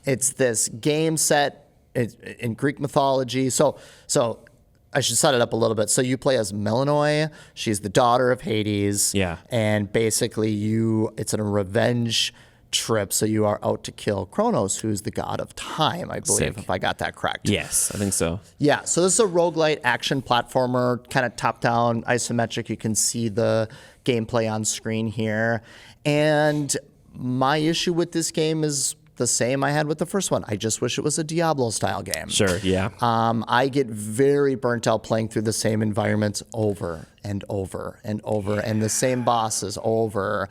It's this game set in Greek mythology. So I should set it up a little bit. So you play as Melanoi. She's the daughter of Hades. Yeah. And basically it's a revenge trip. So you are out to kill Kronos, who's the god of time, I believe, if I got that correct. Yes, I think so. Yeah. So this is a roguelite action platformer, kind of top-down, isometric. You can see the gameplay on screen here. And my issue with this game is the same I had with the first one. I just wish it was a Diablo-style game. Sure, yeah. I get very burnt out playing through the same environments over and over and over, and the same bosses over.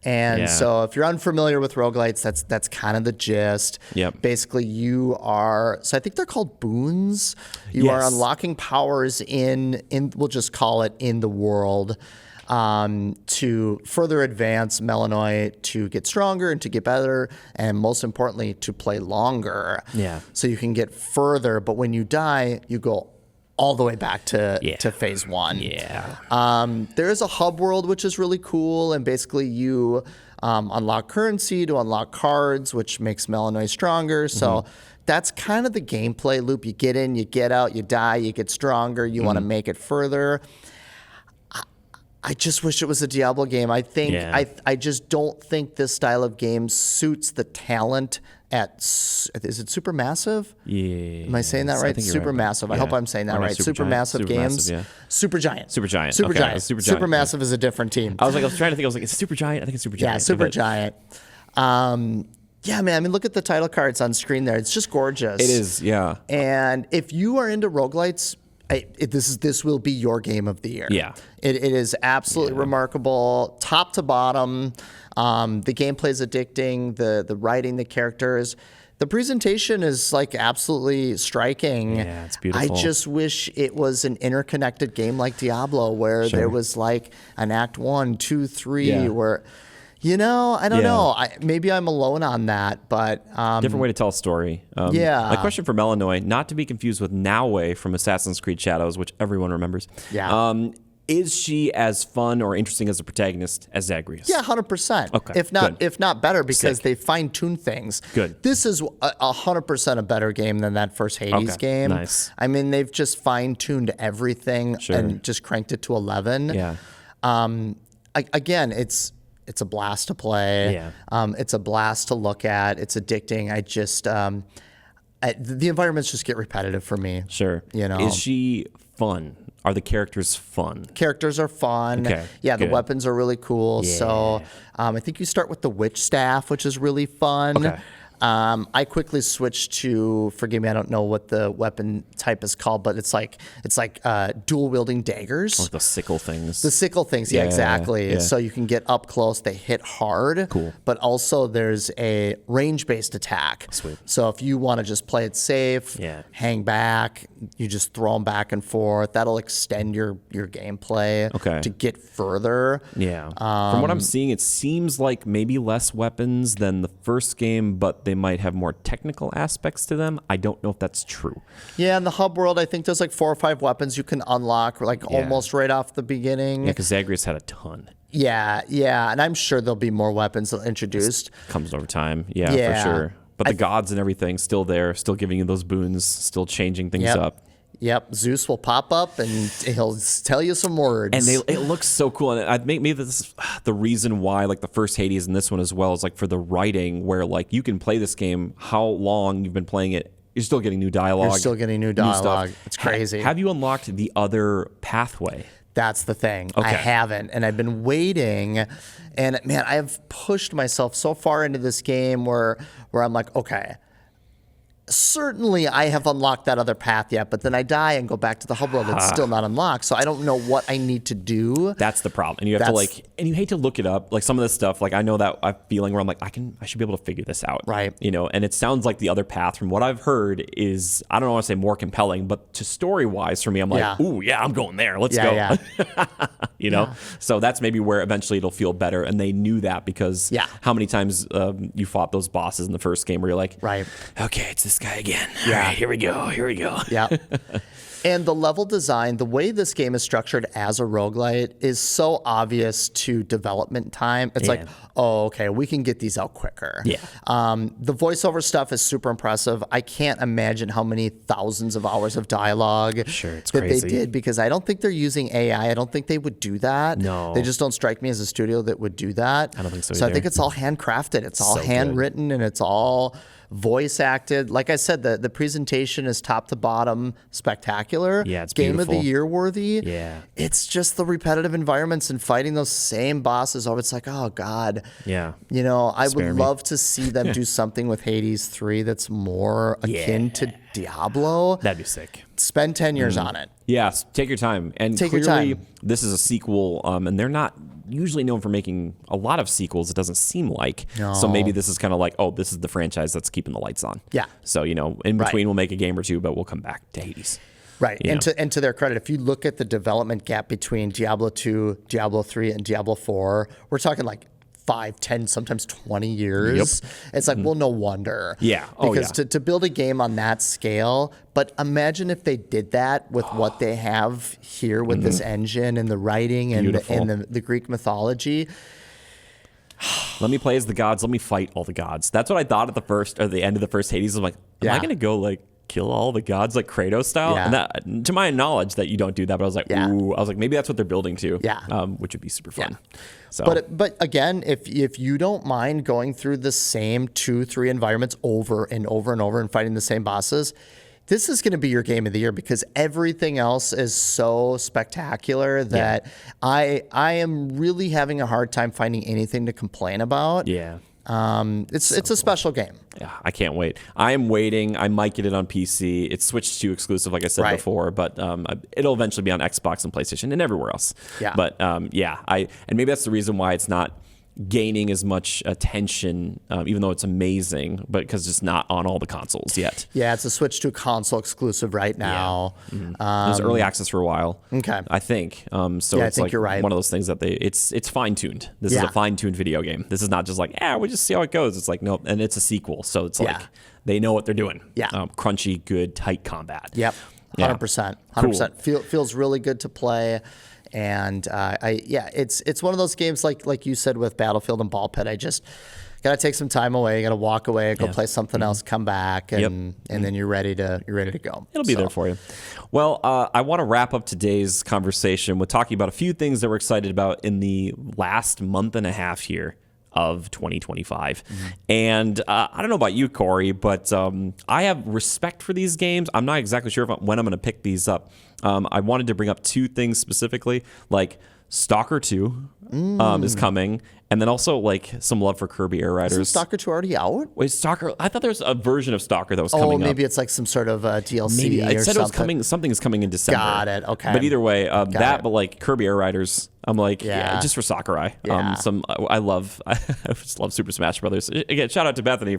And so if you're unfamiliar with roguelites, that's kind of the gist. Yep. Basically, I think they're called boons. You are unlocking powers in we'll just call it in the world. to further advance Melanoy to get stronger and to get better, and most importantly, to play longer. Yeah. So you can get further, but when you die, you go all the way back to phase 1. Yeah. There is a hub world, which is really cool, and basically you unlock currency to unlock cards, which makes Melanoy stronger. So that's kind of the gameplay loop. You get in, you get out, you die, you get stronger, you want to make it further. I just wish it was a Diablo game. I think I just don't think this style of game suits the talent at. Is it Supermassive? Yeah. Am I saying that right? Supermassive. Right. I hope I'm saying that right. Supermassive Games. Supergiant. Supergiant. Supergiant. Okay, Supergiant. Supermassive is a different team. I was trying to think. I was like, is it Supergiant? I think it's Supergiant. Yeah, Supergiant. Yeah, man. I mean, look at the title cards on screen there. It's just gorgeous. It is. Yeah. And if you are into roguelites, this will be your game of the year. Yeah. It is absolutely remarkable, top to bottom. The gameplay is addicting. The writing, the characters, the presentation is like absolutely striking. Yeah, it's beautiful. I just wish it was an interconnected game like Diablo, where there was like an Act 1, 2, 3, where. I don't know. Maybe I'm alone on that, but different way to tell a story. My question for Melanoy, not to be confused with Naue from Assassin's Creed Shadows, which everyone remembers. Yeah. Is she as fun or interesting as a protagonist as Zagreus? Yeah, 100%. Okay. If not better, because they fine-tune things. Good. This is 100% a better game than that first Hades game. Nice. I mean, they've just fine-tuned everything and just cranked it to 11. Yeah. Again, it's a blast to play. Yeah. It's a blast to look at. It's addicting. I just the environments just get repetitive for me. Sure. Is she fun? Are the characters fun? Characters are fun. Okay. Yeah, the good. weapons are really cool. Yeah. So I think you start with the witch staff, which is really fun. Okay. I quickly switched to, forgive me, I don't know what the weapon type is called, but it's like dual wielding daggers. Like the sickle things. The sickle things, yeah, exactly. Yeah. So you can get up close, they hit hard. Cool. But also there's a range-based attack. Sweet. So if you want to just play it safe, hang back, you just throw them back and forth. That'll extend your gameplay to get further. Yeah. From what I'm seeing, it seems like maybe less weapons than the first game, but they might have more technical aspects to them. I don't know if that's true. Yeah, in the hub world, I think there's like 4 or 5 weapons you can unlock almost right off the beginning. Yeah, because Zagreus had a ton. Yeah, and I'm sure there'll be more weapons introduced. Comes over time, for sure. But the gods and everything still there, still giving you those boons, still changing things up. Yep, Zeus will pop up and he'll tell you some words. And it looks so cool. And maybe this is the reason why, like the first Hades and this one as well, is like for the writing, where like you can play this game how long you've been playing it. You're still getting new dialogue. You're still getting new dialogue. Stuff. It's crazy. Have you unlocked the other pathway? That's the thing. Okay. I haven't, and I've been waiting. And man, I've pushed myself so far into this game where I'm like, okay, certainly I have unlocked that other path yet, but then I die and go back to the hub world. It's still not unlocked. So I don't know what I need to do. That's the problem. And you have to and you hate to look it up. Like some of this stuff, like I know that I'm feeling where I'm like, I should be able to figure this out. Right. And it sounds like the other path from what I've heard is, I don't want to say more compelling, but to story wise for me, I'm like, ooh, yeah, I'm going there. Let's go. Yeah. So that's maybe where eventually it'll feel better. And they knew that because how many times you fought those bosses in the first game where you're like, okay, it's this guy again. All right, here we go. Yeah. And the level design, the way this game is structured as a roguelite is so obvious to development time. It's like, oh, okay, we can get these out quicker. Yeah. The voiceover stuff is super impressive. I can't imagine how many thousands of hours of dialogue it's that crazy. they did, because I don't think they're using AI. I don't think they would do that. No. They just don't strike me as a studio that would do that. I don't think so So either. I think it's all handcrafted. It's all So handwritten, and it's all voice acted. Like I said, the presentation is top to bottom spectacular. Yeah, it's Game beautiful. of the year worthy. Yeah. It's just the repetitive environments and fighting those same bosses over. It's like, oh God. Yeah. I Spare would me. love to see them do something with Hades 3 that's more akin to Diablo. That'd be sick. Spend 10 years on it. Yes, take your time. And Take your clearly, time. this is a sequel, and they're not usually known for making a lot of sequels, it doesn't seem like. No. So maybe this is kind of like, oh, this is the franchise that's keeping the lights on. Yeah. So, in between we'll make a game or two, but we'll come back to Hades. Right. And to their credit, if you look at the development gap between Diablo 2, Diablo 3, and Diablo 4, we're talking like 5, 10, sometimes 20 years. Yep. It's like, well, no wonder. Yeah. Because to build a game on that scale, but imagine if they did that with what they have here with this engine and the writing and the Greek mythology. Let me play as the gods. Let me fight all the gods. That's what I thought at the end of the first Hades. I'm like, am I going to go like kill all the gods like Kratos style? Yeah. And that, to my knowledge, that you don't do that. But I was like, ooh, I was like, maybe that's what they're building to. Yeah. Which would be super fun. Yeah. So, but again, if you don't mind going through the same 2-3 environments over and over and over and fighting the same bosses, this is going to be your game of the year because everything else is so spectacular that I am really having a hard time finding anything to complain about. Yeah. It's a special game. Yeah, I can't wait. I am waiting. I might get it on PC. It's Switch 2 exclusive, like I said before, but it'll eventually be on Xbox and PlayStation and everywhere else. Yeah. But and maybe that's the reason why it's not gaining as much attention, even though it's amazing, but because it's not on all the consoles yet. Yeah, it's a Switch 2 console exclusive right now. Yeah. It was early access for a while. Okay. I think. So I it's think like you're right. one of those things that it's fine-tuned. This is a fine-tuned video game. This is not just like, we'll just see how it goes. It's like, nope. And it's a sequel. So it's like, they know what they're doing. Yeah. Crunchy, good, tight combat. Yep. 100%. 100%. Feels really good to play. And it's one of those games like you said with Battlefield and BallXPit. I just gotta take some time away. Gotta walk away, go play something else, come back, and then you're ready to go. It'll be there for you. Well, I want to wrap up today's conversation with talking about a few things that we're excited about in the last month and a half here of 2025. And I don't know about you, Corey, but I have respect for these games. I'm not exactly sure when I'm going to pick these up. I wanted to bring up two things specifically, like Stalker 2 is coming, and then also like some love for Kirby Air Riders. Isn't Stalker 2 already out? Wait, Stalker? I thought there was a version of Stalker that was coming up. Oh, maybe it's like some sort of DLC maybe. or It said something. it was coming. Something is coming in December. Got it. Okay. But either way, but like Kirby Air Riders, I'm like, just for Sakurai. Yeah. I just love Super Smash Brothers. Again, shout out to Bethany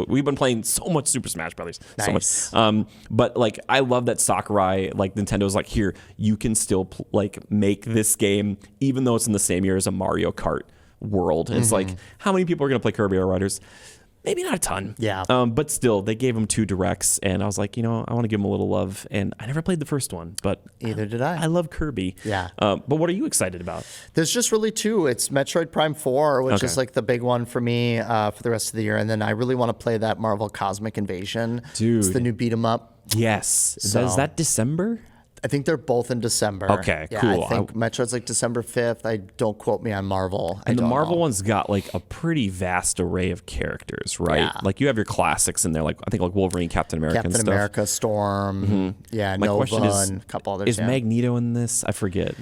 we've been playing so much Super Smash Brothers. Nice. So much. But like, I love that Sakurai, like Nintendo's like, here, you can still like make this game, even though it's in the same year as a Mario Kart world. And it's like, how many people are going to play Kirby Air Riders? Maybe not a ton. Yeah. But still, they gave him 2 directs, and I was like, I want to give him a little love. And I never played the first one, but either did I. I love Kirby. Yeah. But what are you excited about? There's just really 2. It's Metroid Prime 4, which is like the big one for me for the rest of the year. And then I really want to play that Marvel Cosmic Invasion. Dude. It's the new beat 'em up. Yes. So- Is that December? I think they're both in December. Okay, yeah, cool. I think Metroid's like December 5th. Don't quote me on Marvel. And the Marvel one's got like a pretty vast array of characters, right? Yeah. Like you have your classics in there, like I think like Wolverine, Captain America, and Captain stuff. America, Storm, My Nova, question is, and a couple others. is Magneto in this? I forget.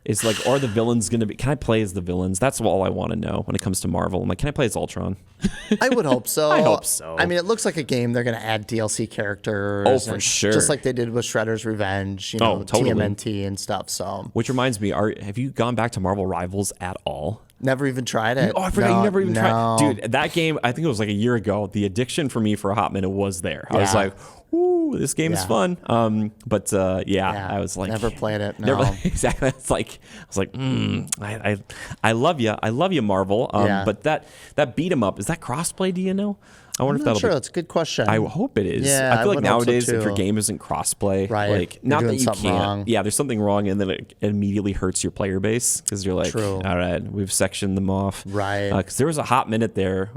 Is like, are the villains going to be? Can I play as the villains? That's all I want to know when it comes to Marvel. I'm like, can I play as Ultron? I would hope so. I hope so. I mean, it looks like a game they're going to add DLC characters. Oh, for sure. Just like they did with Shredder's Revenge, totally. TMNT and stuff. So, Which reminds me, have you gone back to Marvel Rivals at all? never even tried it. Oh, I forgot you never even tried. No. Dude, that game, I think it was like a year ago. The addiction for me for a hot minute was there. I was Yeah. like, ooh, this game is Yeah. fun. I was like, Never played it, no. Exactly. I was like, I love you. I love you, Marvel. But that beat 'em up, is that crossplay? Do you know? I wonder if I'm that'll not sure. be. That's a good question. I hope it is. Yeah, I feel like would hope so, nowadays, if your too. game isn't crossplay, Right. like You're not doing that you something can't. wrong. Yeah, there's something wrong, and then it immediately hurts your player base because you're like, True. all right, we've sectioned them off. Right. Because there was a hot minute there,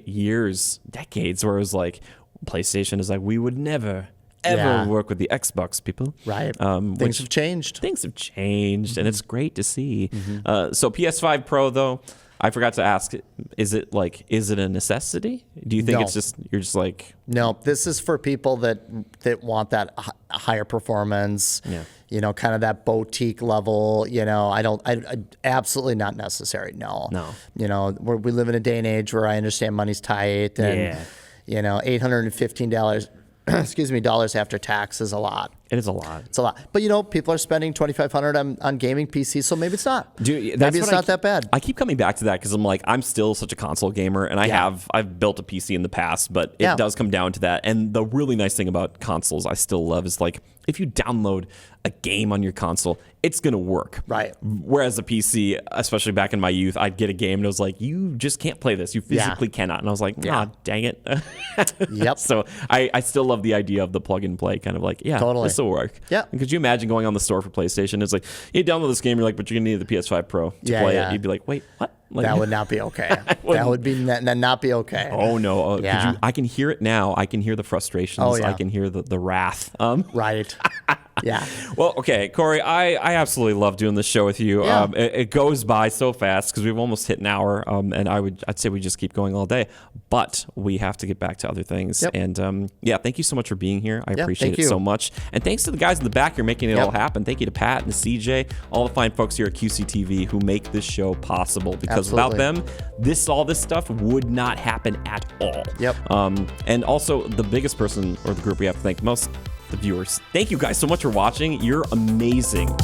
years, decades, where it was like, PlayStation is like, we would never, ever Yeah. work with the Xbox people. Right. Which Things have changed. Things have changed, and it's great to see. Mm-hmm. So PS5 Pro, though, I forgot to ask, is it a necessity? Do you think No. it's just, you're just like, No, this is for people that want that higher performance. Yeah. Kind of that boutique level. I absolutely not necessary. No. We live in a day and age where I understand money's tight, and $815 excuse me, dollars after tax is a lot. It is a lot. It's a lot. But, people are spending $2,500 on gaming PCs, so maybe it's not. Dude, maybe it's not that bad. I keep coming back to that because I'm like, I'm still such a console gamer, and I've built a PC in the past, but it does come down to that. And the really nice thing about consoles I still love is like, if you download a game on your console, it's going to work. Right. Whereas a PC, especially back in my youth, I'd get a game and it was like, you just can't play this. You physically cannot. And I was like, dang it. Yep. So I still love the idea of the plug and play, kind of like, totally. this will work. Yeah. And could you imagine going on the store for PlayStation? It's like, you download this game, you're like, but you're going to need the PS5 Pro to play it. You'd be like, wait, what? Like, that would not be okay. That would be not be okay. Oh, no. I can hear it now. I can hear the frustrations. Oh, yeah. I can hear the wrath. Right. Yeah. Well, okay, Corey, I absolutely love doing this show with you. Yeah. It goes by so fast because we've almost hit an hour, and I'd say we just keep going all day. But we have to get back to other things. Yep. And thank you so much for being here. I appreciate thank it you. so much. And thanks to the guys in the back here making it all happen. Thank you to Pat and CJ, all the fine folks here at QCTV who make this show possible. Because without them, all this stuff would not happen at all. Yep. And also the biggest person or the group we have to thank most, the viewers. Thank you guys so much for watching. You're amazing.